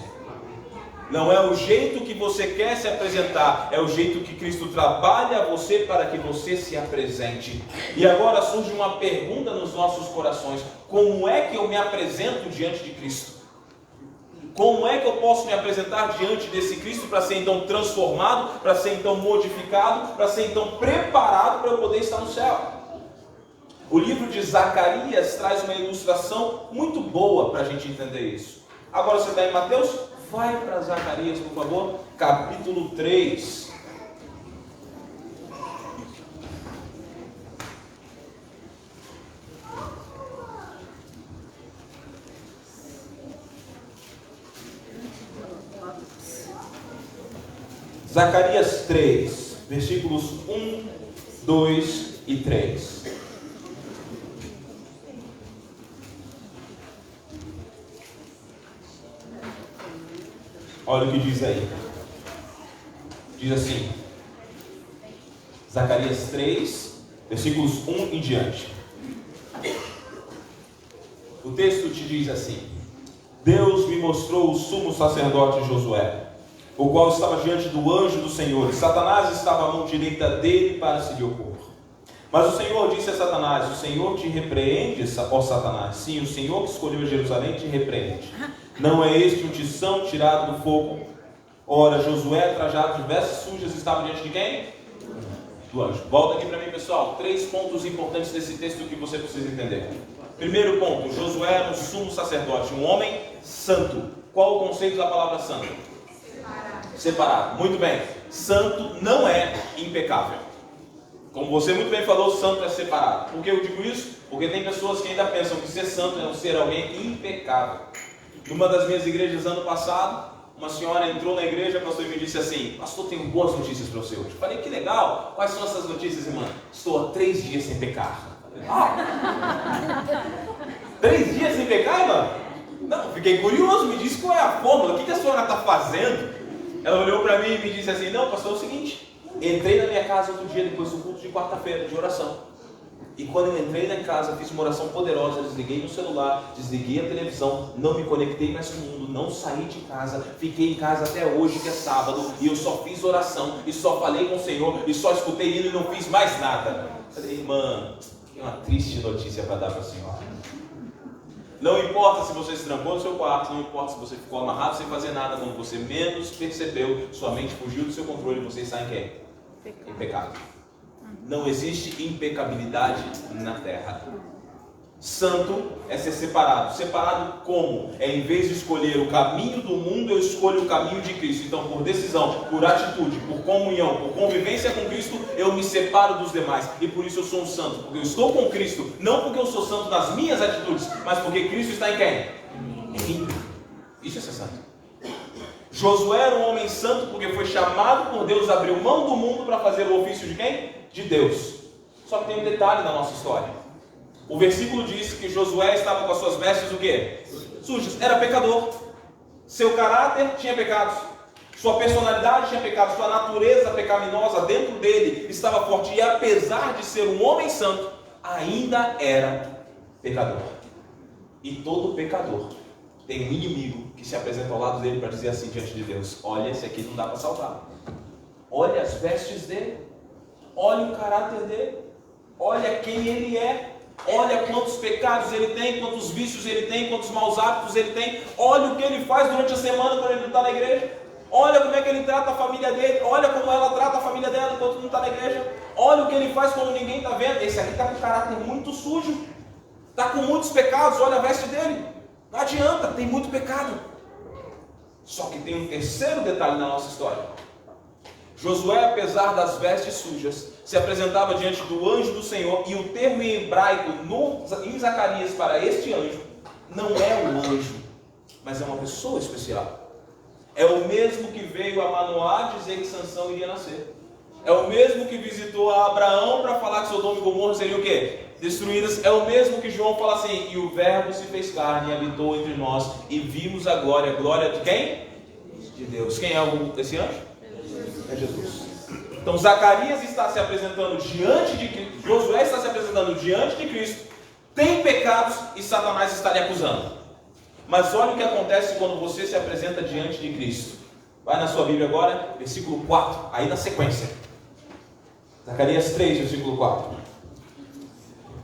Não é o jeito que você quer se apresentar, é o jeito que Cristo trabalha você para que você se apresente. E agora surge uma pergunta nos nossos corações: como é que eu me apresento diante de Cristo? Como é que eu posso me apresentar diante desse Cristo para ser então transformado, para ser então modificado, para ser então preparado para eu poder estar no céu? O livro de Zacarias traz uma ilustração muito boa para a gente entender isso. Agora você está em Mateus? Vai para Zacarias, por favor, capítulo 3. Zacarias 3, versículos 1, 2 e 3. Olha o que diz aí. Diz assim, Zacarias 3, versículos 1 em diante. O texto te diz assim: Deus me mostrou o sumo sacerdote Josué, o qual estava diante do anjo do Senhor, e Satanás estava à mão direita dele para se lhe opor. Mas o Senhor disse a Satanás: o Senhor te repreende, ó Satanás. Sim, o Senhor que escolheu Jerusalém te repreende. Não é este um tição tirado do fogo? Ora, Josué, trajado de vestes sujas, estava diante de quem? Do anjo. Volta aqui para mim, pessoal. 3 pontos importantes desse texto que você precisa entender. Primeiro ponto: Josué era um sumo sacerdote, um homem santo. Qual o conceito da palavra santo? Separado. Muito bem. Santo não é impecável. Como você muito bem falou, santo é separado. Por que eu digo isso? Porque tem pessoas que ainda pensam que ser santo é ser alguém impecável. Numa das minhas igrejas ano passado, uma senhora entrou na igreja, pastor, e me disse assim: pastor, tenho boas notícias para você hoje. Falei: que legal. Quais são essas notícias, irmã? Estou há 3 dias sem pecar. Falei: 3 dias sem pecar, irmã? Não, fiquei curioso. Me disse qual é a fórmula, o que a senhora está fazendo? Ela olhou para mim e me disse assim: não, pastor, é o seguinte, entrei na minha casa outro dia, depois do culto de quarta-feira, de oração. E quando eu entrei na casa, fiz uma oração poderosa, desliguei meu celular, desliguei a televisão, não me conectei mais com o mundo, não saí de casa, fiquei em casa até hoje, que é sábado, e eu só fiz oração, e só falei com o Senhor, e só escutei Ele e não fiz mais nada. Falei: irmã, tem uma triste notícia para dar para a senhora. Não importa se você se trancou no seu quarto, não importa se você ficou amarrado sem fazer nada, quando você menos percebeu, sua mente fugiu do seu controle, você está em quem? Em pecado. Não existe impecabilidade na terra. Santo é ser separado. Separado como? É, em vez de escolher o caminho do mundo, eu escolho o caminho de Cristo. Então, por decisão, por atitude, por comunhão, por convivência com Cristo, eu me separo dos demais. E por isso eu sou um santo. Porque eu estou com Cristo. Não porque eu sou santo nas minhas atitudes, mas porque Cristo está em quem? Em mim. Isso é ser santo. Josué era um homem santo porque foi chamado por Deus, abriu mão do mundo para fazer o ofício de quem? De Deus. Só que tem um detalhe na nossa história. O versículo diz que Josué estava com as suas vestes o quê? Sujas. Era pecador. Seu caráter tinha pecados. Sua personalidade tinha pecados. Sua natureza pecaminosa dentro dele estava forte. E apesar de ser um homem santo, ainda era pecador. E todo pecador tem um inimigo que se apresenta ao lado dele para dizer assim diante de Deus: olha, esse aqui não dá para salvar. Olha as vestes dele. Olha o caráter dele. Olha quem ele é. Olha quantos pecados ele tem, quantos vícios ele tem, quantos maus hábitos ele tem. Olha o que ele faz durante a semana quando ele não está na igreja. Olha como é que ele trata a família dele. Olha como ela trata a família dela enquanto não está na igreja. Olha o que ele faz quando ninguém está vendo. Esse aqui está com o caráter muito sujo. Está com muitos pecados. Olha a veste dele. Não adianta, tem muito pecado. Só que tem um terceiro detalhe na nossa história. Josué, apesar das vestes sujas, se apresentava diante do anjo do Senhor, e o termo em hebraico em Zacarias para este anjo não é um anjo, mas é uma pessoa especial. É o mesmo que veio a Manoá dizer que Sansão iria nascer. É o mesmo que visitou a Abraão para falar que Sodoma e Gomorra seriam o quê? Destruídas. É o mesmo que João fala assim: e o verbo se fez carne e habitou entre nós, e vimos a glória de quem? De Deus. Quem é esse anjo? É Jesus. Então Zacarias está se apresentando diante de Cristo, Josué está se apresentando diante de Cristo, tem pecados e Satanás está lhe acusando. Mas olha o que acontece quando você se apresenta diante de Cristo. Vai na sua Bíblia agora, versículo 4, aí na sequência. Zacarias 3, versículo 4.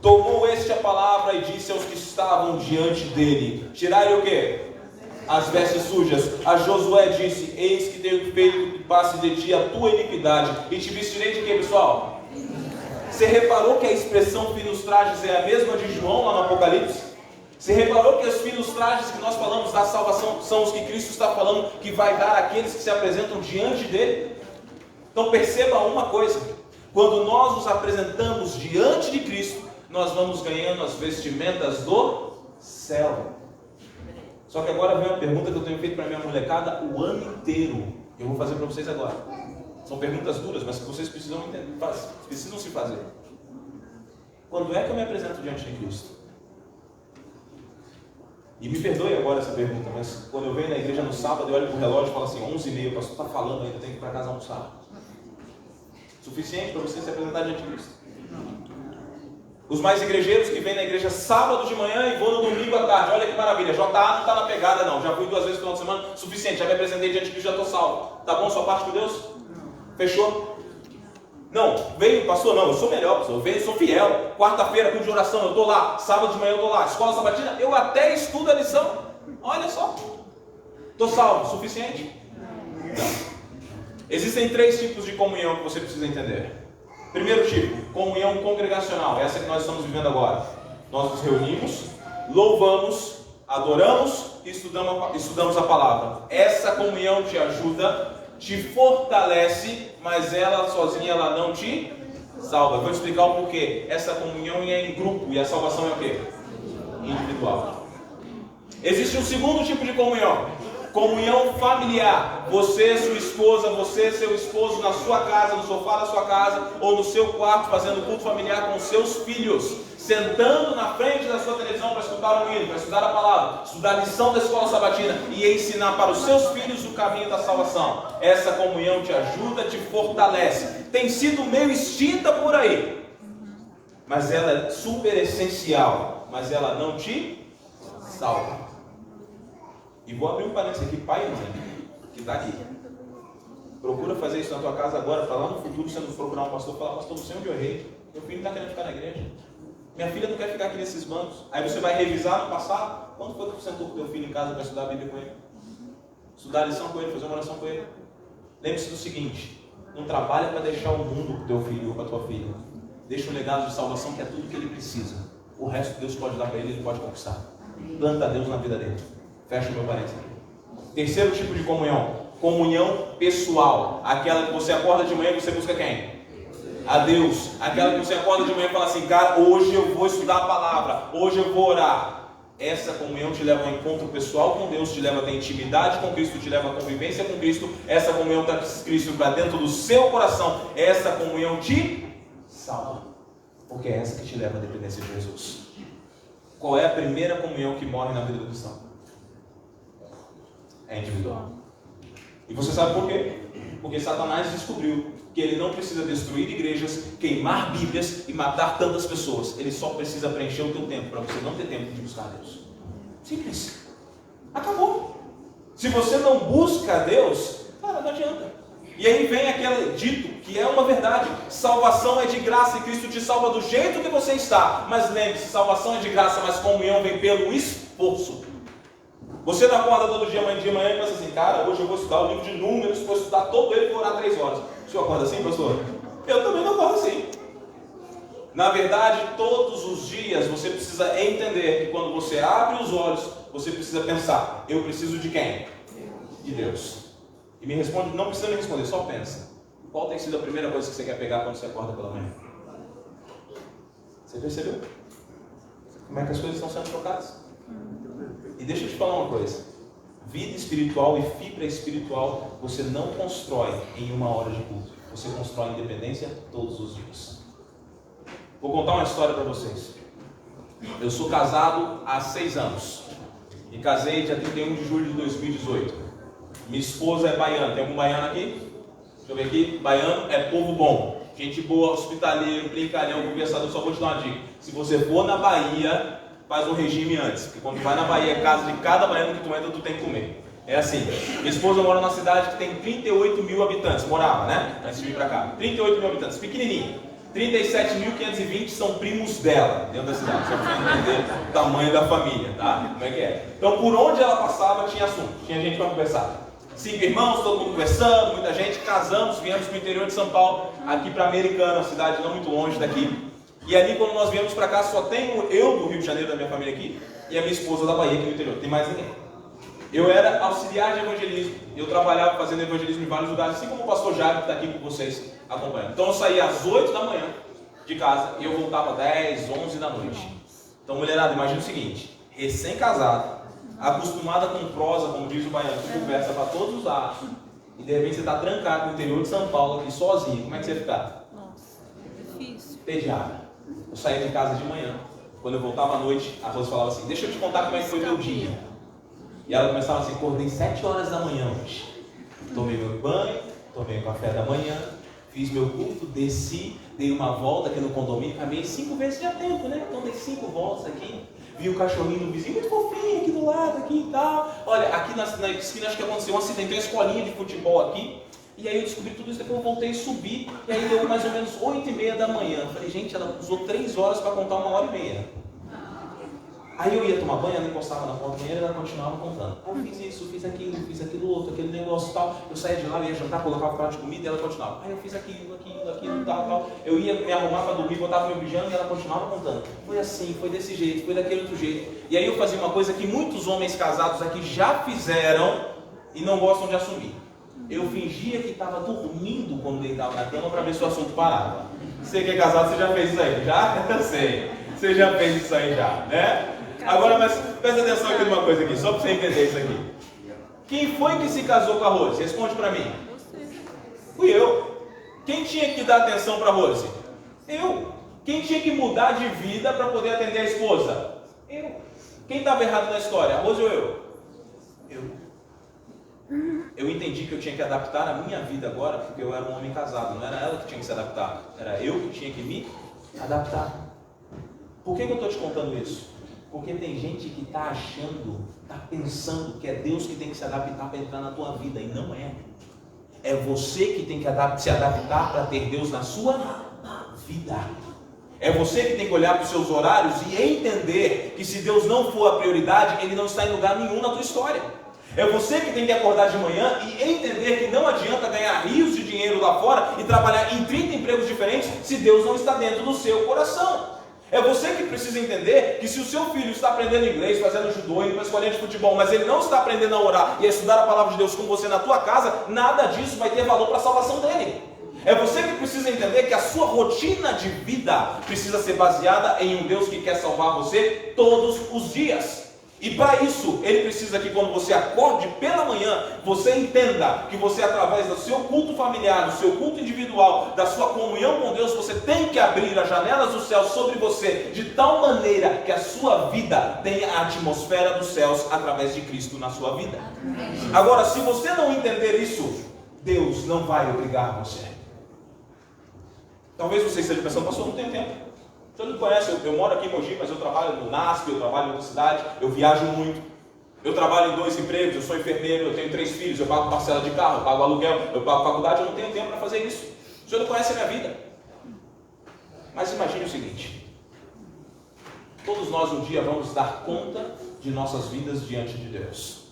Tomou este a palavra e disse aos que estavam diante dele: tirai o quê? As vestes sujas. A Josué disse: eis que tenho feito que passe de ti a tua iniquidade, e te vestirei de quê, pessoal? Você reparou que a expressão finos trajes é a mesma de João lá no Apocalipse? Você reparou que os finos trajes que nós falamos da salvação são os que Cristo está falando que vai dar àqueles que se apresentam diante dele? Então perceba uma coisa: quando nós nos apresentamos diante de Cristo, nós vamos ganhando as vestimentas do céu. Só que agora vem uma pergunta que eu tenho feito para minha molecada o ano inteiro. Eu vou fazer para vocês agora. São perguntas duras, mas que vocês precisam entender, precisam se fazer. Quando é que eu me apresento diante de Cristo? E me perdoe agora essa pergunta, mas quando eu venho na igreja no sábado, eu olho para o relógio e falo assim: 11h30, o pastor está falando ainda, eu tenho que ir para casa almoçar. Suficiente para você se apresentar diante de Cristo? Os mais igrejeiros que vêm na igreja sábado de manhã e vão no domingo à tarde, olha que maravilha, JA não está na pegada não, já fui 2 vezes no final de semana, suficiente, já me apresentei diante de Cristo, já estou salvo. Tá bom sua parte com Deus? Fechou? Não, veio, pastor, não, eu sou melhor, pastor, eu venho, sou fiel. Quarta-feira, culto de oração, eu estou lá. Sábado de manhã eu estou lá. Escola sabatina, eu até estudo a lição. Olha só. Estou salvo, suficiente? Não. Existem 3 tipos de comunhão que você precisa entender. Primeiro tipo, comunhão congregacional, essa que nós estamos vivendo agora. Nós nos reunimos, louvamos, adoramos e estudamos a palavra. Essa comunhão te ajuda, te fortalece, mas ela sozinha ela não te salva. Eu vou te explicar o porquê. Essa comunhão é em grupo e a salvação é o quê? Individual. Existe um segundo tipo de comunhão. Comunhão familiar. Você, sua esposa, você, seu esposo na sua casa, no sofá da sua casa ou no seu quarto fazendo culto familiar com seus filhos, sentando na frente da sua televisão para escutar um hino, para estudar a palavra, estudar a lição da escola sabatina e ensinar para os seus filhos o caminho da salvação. Essa comunhão te ajuda, te fortalece. Tem sido meio extinta por aí, mas ela é super essencial, mas ela não te salva. E vou abrir um parênteses aqui, pai e mãe, que está aqui. Procura fazer isso na tua casa agora, para lá no futuro você não procurar um pastor e falar: pastor, não sei onde eu errei, meu filho não está querendo ficar na igreja, minha filha não quer ficar aqui nesses bancos. Aí você vai revisar no passado, quando foi que você sentou com teu filho em casa para estudar a Bíblia com ele? Estudar a lição com ele, fazer uma oração com ele? Lembre-se do seguinte: não trabalha para deixar o mundo para o teu filho ou para a tua filha. Deixa um legado de salvação que é tudo que ele precisa. O resto Deus pode dar para ele, ele pode conquistar. Planta Deus na vida dele. Fecha o meu parênteses aqui. Terceiro tipo de comunhão, comunhão pessoal. Aquela que você acorda de manhã e você busca quem? A Deus. Aquela que você acorda de manhã e fala assim: cara, hoje eu vou estudar a palavra, hoje eu vou orar. Essa comunhão te leva a um encontro pessoal com Deus, te leva a ter intimidade com Cristo, te leva a convivência com Cristo. Essa comunhão traz Cristo para dentro do seu coração. Essa comunhão te salva, porque é essa que te leva à dependência de Jesus. Qual é a primeira comunhão que morre na vida do cristão? É individual. E você sabe por quê? Porque Satanás descobriu que ele não precisa destruir igrejas, queimar bíblias e matar tantas pessoas. Ele só precisa preencher o teu tempo, para você não ter tempo de buscar Deus. Simples. Acabou. Se você não busca Deus, cara, não adianta. E aí vem aquele dito que é uma verdade: salvação é de graça e Cristo te salva do jeito que você está. Mas lembre-se, salvação é de graça, mas comunhão vem pelo esforço. Você não acorda todo dia de manhã e pensa assim: cara, hoje eu vou estudar o livro de Números, vou estudar todo ele e vou orar 3 horas. O senhor acorda assim, pastor? Eu também não acordo assim. Na verdade, todos os dias você precisa entender que quando você abre os olhos, você precisa pensar: eu preciso de quem? De Deus. E me responde, não precisa me responder, só pensa. qual tem sido a primeira coisa que você quer pegar quando você acorda pela manhã? Você percebeu? Como é que as coisas estão sendo trocadas? E deixa eu te falar uma coisa. Vida espiritual e fibra espiritual você não constrói em uma hora de culto. Você constrói independência todos os dias. Vou contar uma história para vocês. Eu sou casado há 6 anos. E casei dia 31 de julho de 2018. Minha esposa é baiana. Tem algum baiano aqui? Deixa eu ver aqui. Baiano é povo bom. Gente boa, hospitaleiro, brincalhão, conversador. Só vou te dar uma dica. Se você for na Bahia, faz um regime antes. Porque quando vai na Bahia, é casa de cada baiano que tu entra, tu tem que comer. É assim. Minha esposa mora numa cidade que tem 38 mil habitantes. Morava, né? Antes de vir pra cá. 38 mil habitantes. Pequenininho. 37.520 são primos dela dentro da cidade. Só pra você entender o tamanho da família, tá? Como é que é? Então, por onde ela passava, tinha assunto. Tinha gente pra conversar. 5 irmãos, todo mundo conversando, muita gente. Casamos, viemos pro interior de São Paulo, aqui pra Americana, uma cidade não muito longe daqui. E ali, quando nós viemos pra cá, só tem eu do Rio de Janeiro, da minha família aqui, e a minha esposa da Bahia, aqui no interior. Não tem mais ninguém. Eu era auxiliar de evangelismo. Eu trabalhava fazendo evangelismo em vários lugares, assim como o pastor Jário, que está aqui com vocês acompanhando. Então eu saía às 8 da manhã de casa e eu voltava 10, 11 da noite. Então, mulherada, imagina o seguinte: recém-casado, acostumada com prosa, como diz o baiano, que conversa para todos os lados, e de repente você está trancado no interior de São Paulo, aqui sozinho. Como é que você ia ficar? Nossa, difícil. Entediada. Eu saía de casa de manhã. Quando eu voltava à noite, a Rosa falava assim: deixa eu te contar como é que foi meu dia. E ela começava assim: acordei 7 horas da manhã hoje. Tomei meu banho, tomei o café da manhã, fiz meu culto, desci, dei uma volta aqui no condomínio, caminhei 5 vezes já tempo, né? Então dei 5 voltas aqui, vi o cachorrinho do vizinho, muito fofinho aqui do lado, aqui e tal. Olha, aqui na esquina acho que aconteceu um acidente, tem uma escolinha de futebol aqui. E aí eu descobri tudo isso, depois eu voltei a subir, e aí deu mais ou menos 8h30 da manhã. Eu falei: gente, ela usou 3 horas para contar 1h30. Aí eu ia tomar banho, ela encostava na porta da banheira e ela continuava contando. Eu fiz isso, fiz aquilo outro, aquele negócio e tal. Eu saía de lá, eu ia jantar, colocava o prato de comida e ela continuava. Aí eu fiz aquilo, tal. Eu ia me arrumar para dormir, botava meu pijama e ela continuava contando. Foi assim, foi desse jeito, foi daquele outro jeito. E aí eu fazia uma coisa que muitos homens casados aqui já fizeram e não gostam de assumir. Eu fingia que estava dormindo quando deitava na cama para ver se o assunto parava. Você que é casado, você já fez isso aí? Já? Eu sei. Você já fez isso aí já, né? Agora, mas presta atenção aqui numa coisa aqui, só para você entender isso aqui. Quem foi que se casou com a Rose? Responde para mim. Fui eu. Quem tinha que dar atenção para a Rose? Eu. Quem tinha que mudar de vida para poder atender a esposa? Eu. Quem estava errado na história? A Rose ou eu? Eu entendi que eu tinha que adaptar a minha vida agora, porque eu era um homem casado, não era ela que tinha que se adaptar, era eu que tinha que me adaptar. Por que eu estou te contando isso? Porque tem gente que está achando, está pensando que é Deus que tem que se adaptar para entrar na tua vida, e não é. É você que tem que se adaptar para ter Deus na sua vida. É você que tem que olhar para os seus horários e entender que se Deus não for a prioridade, Ele não está em lugar nenhum na tua história. É você que tem que acordar de manhã e entender que não adianta ganhar rios de dinheiro lá fora e trabalhar em 30 empregos diferentes se Deus não está dentro do seu coração. É você que precisa entender que se o seu filho está aprendendo inglês, fazendo judô, indo para a escolinha de futebol, mas ele não está aprendendo a orar e a estudar a palavra de Deus com você na tua casa, nada disso vai ter valor para a salvação dele. É você que precisa entender que a sua rotina de vida precisa ser baseada em um Deus que quer salvar você todos os dias. E para isso, Ele precisa que quando você acorde pela manhã, você entenda que você, através do seu culto familiar, do seu culto individual, da sua comunhão com Deus, você tem que abrir as janelas do céu sobre você, de tal maneira que a sua vida tenha a atmosfera dos céus através de Cristo na sua vida. Agora, se você não entender isso, Deus não vai obrigar você. Talvez você esteja pensando: pastor, não tenho tempo. Você não conhece, eu moro aqui em Mogi, mas eu trabalho no NASP, eu trabalho em outra cidade, eu viajo muito. Eu trabalho em 2 empregos, eu sou enfermeiro, eu tenho 3 filhos, eu pago parcela de carro, eu pago aluguel, eu pago faculdade, eu não tenho tempo para fazer isso. O senhor não conhece a minha vida. Mas imagine o seguinte: todos nós um dia vamos dar conta de nossas vidas diante de Deus.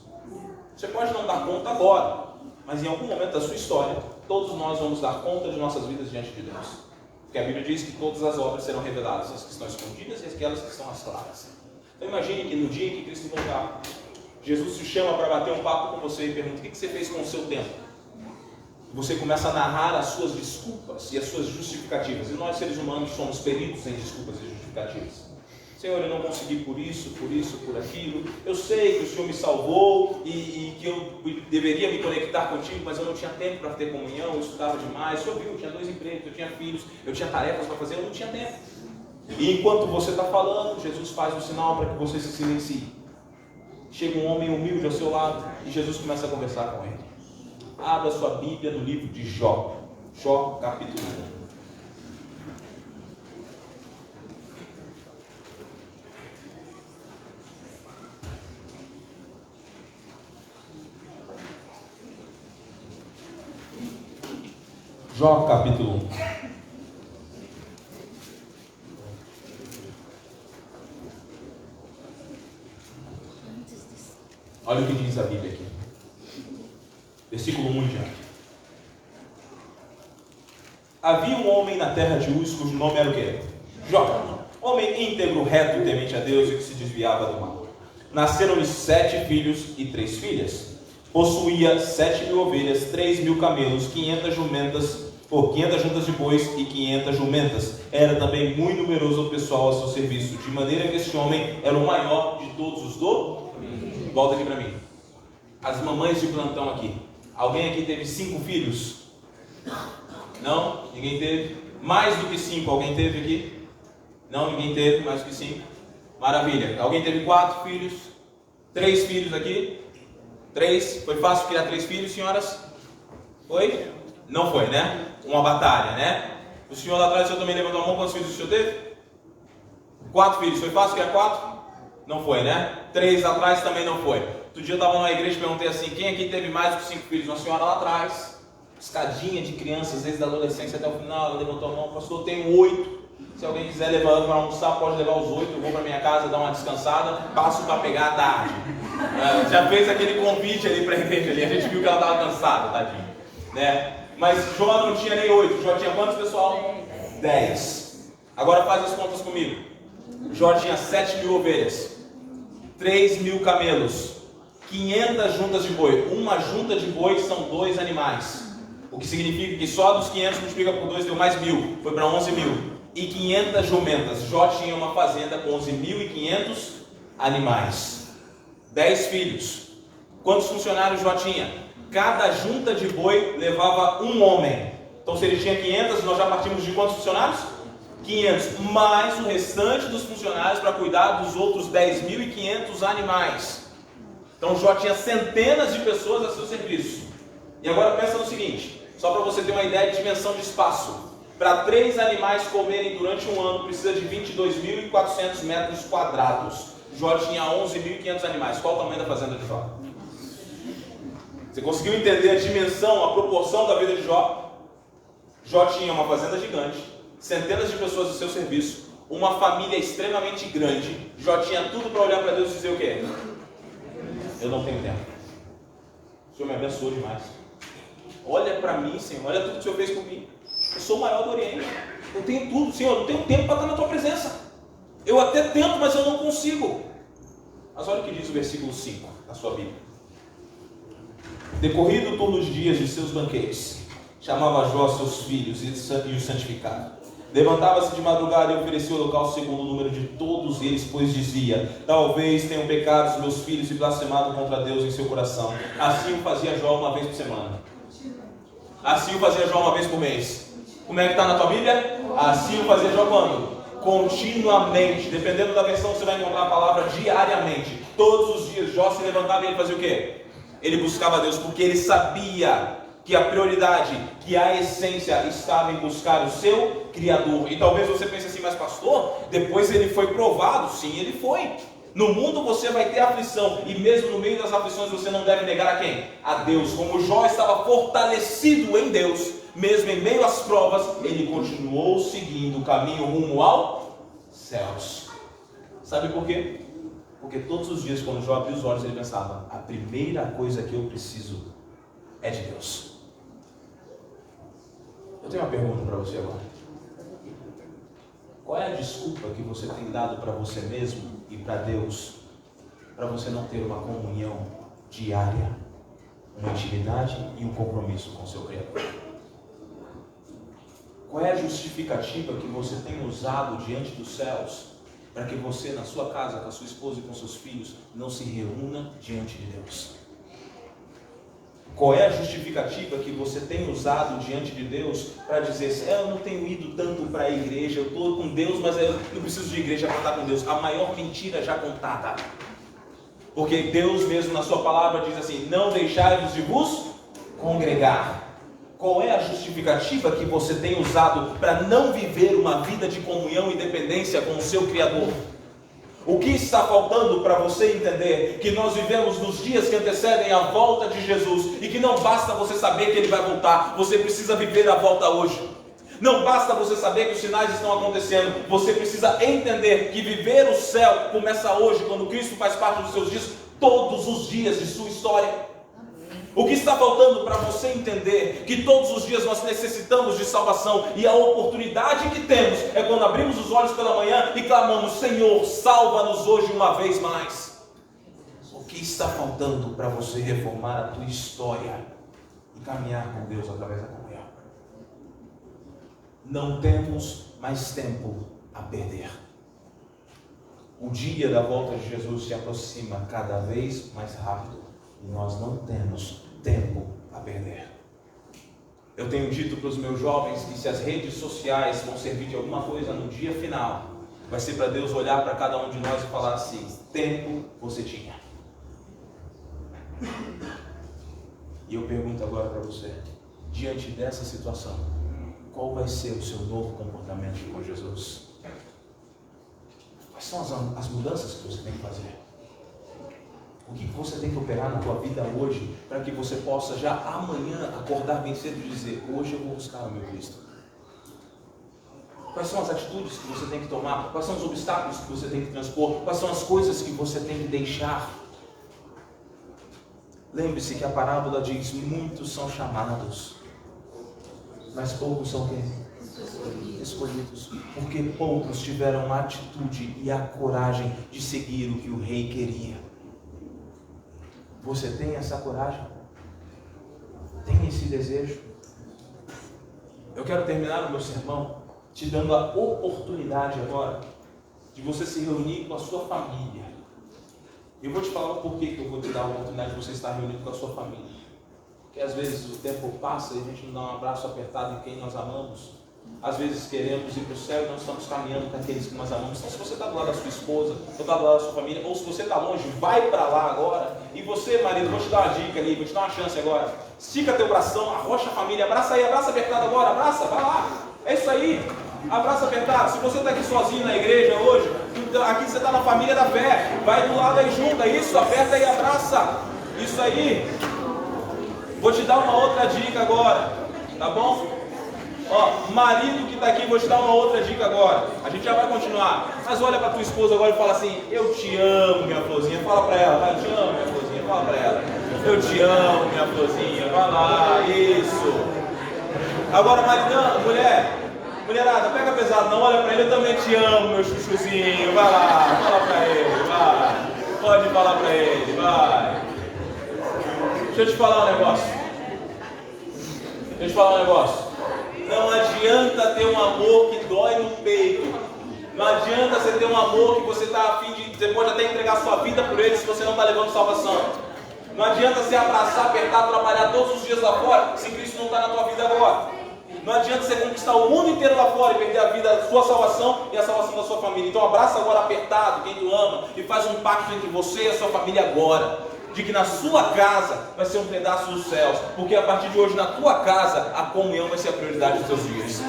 Você pode não dar conta agora, mas em algum momento da sua história, todos nós vamos dar conta de nossas vidas diante de Deus. Porque a Bíblia diz que todas as obras serão reveladas, as que estão escondidas e aquelas que estão às claras. Então imagine que no dia em que Cristo voltar, Jesus te chama para bater um papo com você e pergunta: o que você fez com o seu tempo? você começa a narrar as suas desculpas e as suas justificativas. E nós, seres humanos, somos peritos em desculpas e justificativas. Senhor, eu não consegui por isso, por aquilo. Eu sei que o Senhor me salvou e que eu deveria me conectar contigo, mas eu não tinha tempo para ter comunhão, eu estudava demais. O Senhor viu, eu tinha 2 empregos, eu tinha filhos, eu tinha tarefas para fazer, eu não tinha tempo. E enquanto você está falando, Jesus faz um sinal para que você se silencie. Chega um homem humilde ao seu lado e Jesus começa a conversar com ele. Abra sua Bíblia no livro de Jó. Jó, capítulo 1. Jó, capítulo 1. Olha o que diz a Bíblia aqui. Versículo 1 em diante. Havia um homem na terra de Uz, cujo nome era o quê? Jó. Homem íntegro, reto, temente a Deus e que se desviava do mal. Nasceram-lhe 7 filhos e 3 filhas. Possuía 7.000 ovelhas, 3.000 camelos, 500 juntas de bois e 500 jumentas. Era também muito numeroso o pessoal a seu serviço, de maneira que este homem era o maior de todos os do... Volta aqui para mim. As mamães de plantão aqui. Alguém aqui teve 5 filhos? Não? Ninguém teve? Mais do que 5, alguém teve aqui? Não, ninguém teve mais do que 5. Maravilha. Alguém teve 4 filhos? 3 filhos aqui? 3? Foi fácil criar 3 filhos, senhoras? Foi? Não foi, né? Uma batalha, né? O senhor lá atrás, o senhor também levantou a mão. Quantos filhos o senhor teve? 4 filhos. Foi fácil criar 4? Não foi, né? 3 atrás também não foi. Outro dia eu estava numa igreja e perguntei assim: quem aqui teve mais do que 5 filhos? Uma senhora lá atrás, escadinha de crianças, desde a adolescência até o final. Ela levantou a mão: pastor, eu tenho 8. Se alguém quiser levar para almoçar, pode levar os 8. Eu vou para minha casa dar uma descansada, passo para pegar a tarde. Já fez aquele convite ali para a igreja ali. A gente viu que ela estava cansada, tadinha, né? Mas Jó não tinha nem 8. Jó tinha quantos, pessoal? 10. Agora faz as contas comigo. Jó tinha 7.000 ovelhas, 3.000 camelos, 500 juntas de boi. Uma junta de boi são 2 animais. O que significa que só dos 500 multiplica por 2 deu mais 1.000. Foi para 11.000. E 500 jumentas. Jó tinha uma fazenda com 11.500 animais. 10 filhos. Quantos funcionários Jó tinha? Cada junta de boi levava um homem. Então se ele tinha 500, nós já partimos de quantos funcionários? 500. Mais o restante dos funcionários para cuidar dos outros 10.500 animais. Então Jó tinha centenas de pessoas a seu serviço. E agora pensa no seguinte, só para você ter uma ideia de dimensão de espaço. Para 3 animais comerem durante um ano, precisa de 22.400 metros quadrados. Jó tinha 11.500 animais. Qual o tamanho da fazenda de Jó? Você conseguiu entender a dimensão, a proporção da vida de Jó? Jó tinha uma fazenda gigante, centenas de pessoas a seu serviço, uma família extremamente grande. Jó tinha tudo para olhar para Deus e dizer o quê? Eu não tenho tempo. O Senhor me abençoou demais. Olha para mim, Senhor, olha tudo que o Senhor fez comigo. Eu sou o maior do Oriente. Eu tenho tudo, Senhor, eu não tenho tempo para estar na tua presença. Eu até tento, mas eu não consigo. Mas olha o que diz o versículo 5 da sua Bíblia. Decorrido todos os dias de seus banquetes, chamava Jó seus filhos e os santificava. Levantava-se de madrugada e oferecia o holocausto segundo o número de todos eles, pois dizia: talvez tenham pecado os meus filhos e blasfemado contra Deus em seu coração. Assim o fazia Jó uma vez por semana. Assim o fazia Jó uma vez por mês. Como é que está na tua Bíblia? Assim o fazia Jó quando? Continuamente. Dependendo da versão, você vai encontrar a palavra diariamente. Todos os dias Jó se levantava e ele fazia o quê? Ele buscava a Deus, porque ele sabia que a prioridade, que a essência estava em buscar o seu Criador. E talvez você pense assim: mas pastor, depois ele foi provado. Sim, ele foi. No mundo você vai ter aflição, e mesmo no meio das aflições você não deve negar a quem? A Deus. Como Jó estava fortalecido em Deus, mesmo em meio às provas, ele continuou seguindo o caminho rumo aos céus. Sabe por quê? Porque todos os dias, quando Jó abriu os olhos, ele pensava: a primeira coisa que eu preciso é de Deus. Eu tenho uma pergunta para você agora. Qual é a desculpa que você tem dado para você mesmo e para Deus, para você não ter uma comunhão diária? uma intimidade e um compromisso com o seu Criador. Qual é a justificativa que você tem usado diante dos céus para que você, na sua casa, com a sua esposa e com seus filhos, não se reúna diante de Deus? Qual é a justificativa que você tem usado diante de Deus para dizer assim, eu não tenho ido tanto para a igreja, eu estou com Deus, mas eu não preciso de igreja para estar com Deus? A maior mentira já contada. Porque Deus mesmo na sua palavra diz assim, não deixai-vos de vos congregar. Qual é a justificativa que você tem usado para não viver uma vida de comunhão e dependência com o seu Criador? O que está faltando para você entender que nós vivemos nos dias que antecedem a volta de Jesus e que não basta você saber que Ele vai voltar, você precisa viver a volta hoje. Não basta você saber que os sinais estão acontecendo, você precisa entender que viver o céu começa hoje, quando Cristo faz parte dos seus dias, todos os dias de sua história. O que está faltando para você entender que todos os dias nós necessitamos de salvação e a oportunidade que temos é quando abrimos os olhos pela manhã e clamamos, Senhor, salva-nos hoje uma vez mais. O que está faltando para você reformar a tua história e caminhar com Deus através da comunhão? Não temos mais tempo a perder. O dia da volta de Jesus se aproxima cada vez mais rápido. E nós não temos tempo a perder. Eu tenho dito para os meus jovens que se as redes sociais vão servir de alguma coisa no dia final, vai ser para Deus olhar para cada um de nós e falar assim, tempo você tinha. E eu pergunto agora para você, diante dessa situação, qual vai ser o seu novo comportamento com Jesus? Quais são as mudanças que você tem que fazer? O que você tem que operar na tua vida hoje para que você possa já amanhã acordar bem cedo e dizer, hoje eu vou buscar o meu Cristo? Quais são as atitudes que você tem que tomar? Quais são os obstáculos que você tem que transpor? Quais são as coisas que você tem que deixar? Lembre-se que a parábola diz, muitos são chamados, mas poucos são quem? Escolhidos. Porque poucos tiveram a atitude e a coragem de seguir o que o rei queria. Você tem essa coragem? Tem esse desejo? Eu quero terminar o meu sermão te dando a oportunidade agora de você se reunir com a sua família. Eu vou te falar o porquê que eu vou te dar a oportunidade de você estar reunido com a sua família. Porque às vezes o tempo passa e a gente não dá um abraço apertado em quem nós amamos. Às vezes queremos ir para o céu e não estamos caminhando com aqueles que nós amamos. Então, se você está do lado da sua esposa, ou está do lado da sua família, ou se você está longe, vai para lá agora. E você, marido, vou te dar uma dica ali, vou te dar uma chance agora. Estica teu bração, arrocha a família, abraça aí, abraça apertado agora, abraça, vai lá. É isso aí, abraça apertado. Se você está aqui sozinho na igreja hoje, aqui você está na família da fé, vai do lado aí junto, isso, aperta e abraça. Isso aí. Vou te dar uma outra dica agora, tá bom? Ó, marido que está aqui, vou te dar uma outra dica agora. A gente já vai continuar. Mas olha para tua esposa agora e fala assim, eu te amo, minha florzinha. Fala para ela, vai, eu te amo, minha florzinha. Fala para ela, eu te amo, minha florzinha. Vai lá, isso. Agora, maridão, mulherada, pega pesado, não olha para ele, eu também te amo, meu chuchuzinho. Vai lá, fala para ele, vai. Pode falar para ele, vai. Deixa eu te falar um negócio. Não adianta ter um amor que dói no peito. Não adianta você ter um amor que você está a fim de... Você pode até entregar sua vida por ele se você não está levando salvação. Não adianta você abraçar, apertar, trabalhar todos os dias lá fora se Cristo não está na tua vida agora. Não adianta você conquistar o mundo inteiro lá fora e perder a vida, a sua salvação e a salvação da sua família. Então abraça agora apertado quem tu ama e faz um pacto entre você e a sua família agora. De que na sua casa vai ser um pedaço dos céus. Porque a partir de hoje na tua casa a comunhão vai ser a prioridade dos teus dias.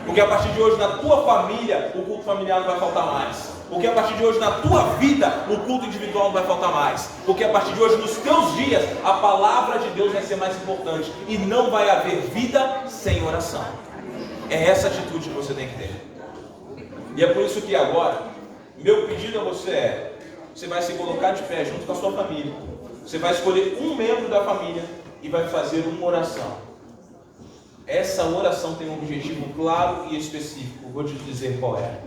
Porque a partir de hoje na tua família o culto familiar não vai faltar mais. Porque a partir de hoje na tua vida o culto individual não vai faltar mais. Porque a partir de hoje nos teus dias a palavra de Deus vai ser mais importante. E não vai haver vida sem oração. É essa atitude que você tem que ter. E é por isso que agora meu pedido a você é: você vai se colocar de pé junto com a sua família. Você vai escolher um membro da família e vai fazer uma oração. Essa oração tem um objetivo claro e específico. Vou te dizer qual é.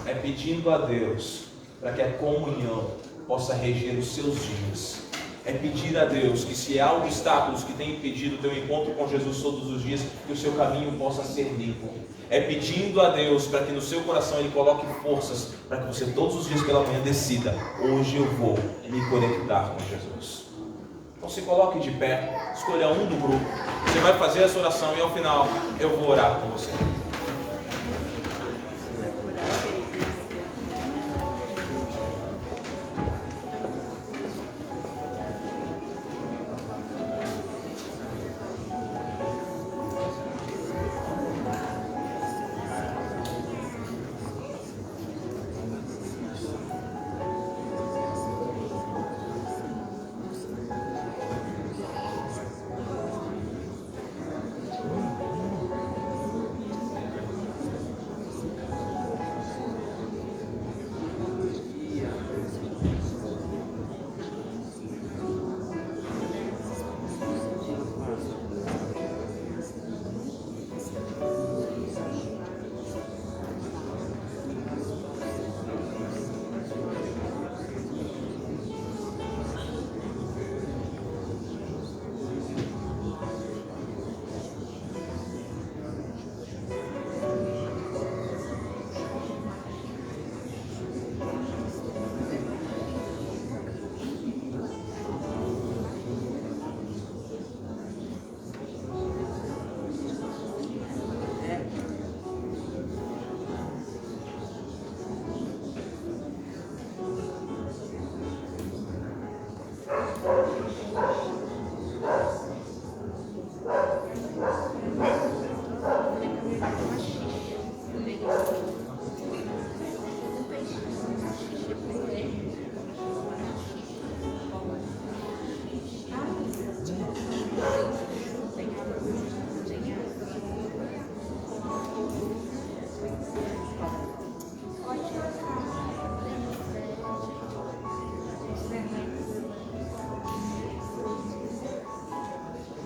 É pedindo a Deus para que a comunhão possa reger os seus dias. É pedir a Deus que, se há obstáculos que têm impedido o teu encontro com Jesus todos os dias, que o seu caminho possa ser limpo. É pedindo a Deus para que no seu coração Ele coloque forças para que você todos os dias pela manhã decida: hoje eu vou me conectar com Jesus. Então se coloque de pé, escolha um do grupo. Você vai fazer essa oração e ao final eu vou orar com você.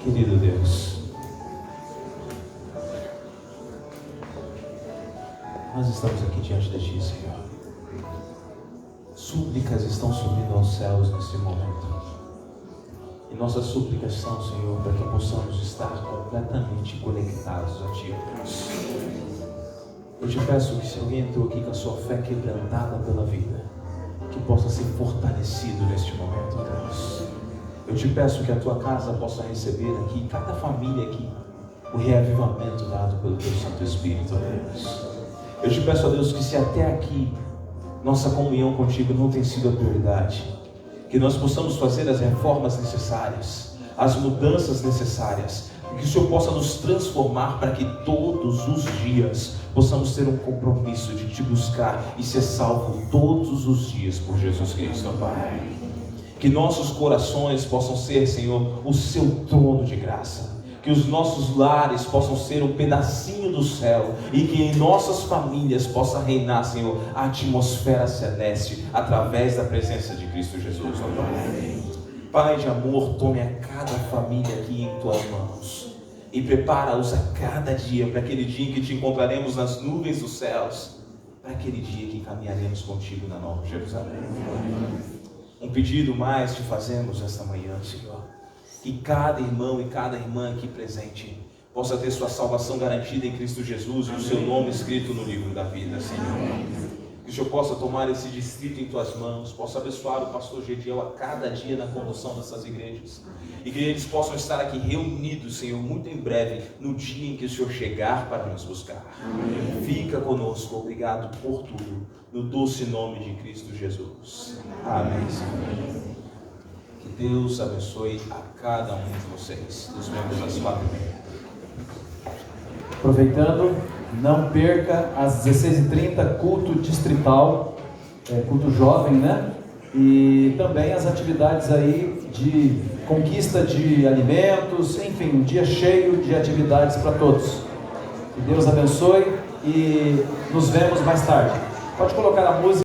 Querido Deus, nós estamos aqui diante de Ti, Senhor. Súplicas estão subindo aos céus nesse momento. E nossas súplicas são, Senhor, para que possamos estar completamente conectados a Ti, Deus. Eu te peço que, se alguém entrou aqui com a sua fé quebrantada pela vida, que possa ser fortalecido neste momento, Deus. Eu te peço que a Tua casa possa receber aqui, cada família aqui, o reavivamento dado pelo Teu Santo Espírito, Deus. Eu te peço, ó Deus, que se até aqui nossa comunhão contigo não tem sido a prioridade, que nós possamos fazer as reformas necessárias, as mudanças necessárias, que o Senhor possa nos transformar para que todos os dias possamos ter um compromisso de Te buscar e ser salvo todos os dias por Jesus Cristo, Pai. Que nossos corações possam ser, Senhor, o Seu trono de graça. Que os nossos lares possam ser um pedacinho do céu. E que em nossas famílias possa reinar, Senhor, a atmosfera celeste através da presença de Cristo Jesus, ó Pai. Pai de amor, tome a cada família aqui em Tuas mãos. E prepara-os a cada dia para aquele dia em que Te encontraremos nas nuvens dos céus. Para aquele dia que caminharemos contigo na Nova Jerusalém. Um pedido mais te fazemos esta manhã, Senhor. Que cada irmão e cada irmã aqui presente possa ter sua salvação garantida em Cristo Jesus e o seu nome escrito no livro da vida, Senhor. Que o Senhor possa tomar esse distrito em Tuas mãos, possa abençoar o pastor Gediel a cada dia na condução dessas igrejas. E que eles possam estar aqui reunidos, Senhor, muito em breve, no dia em que o Senhor chegar para nos buscar. Amém. Fica conosco, obrigado por tudo, no doce nome de Cristo Jesus. Amém, Senhor. Que Deus abençoe a cada um de vocês, dos membros das famílias. Aproveitando, não perca às 16h30 culto distrital, culto jovem, né? E também as atividades aí de conquista de alimentos, enfim, um dia cheio de atividades para todos. Que Deus abençoe e nos vemos mais tarde. Pode colocar a música.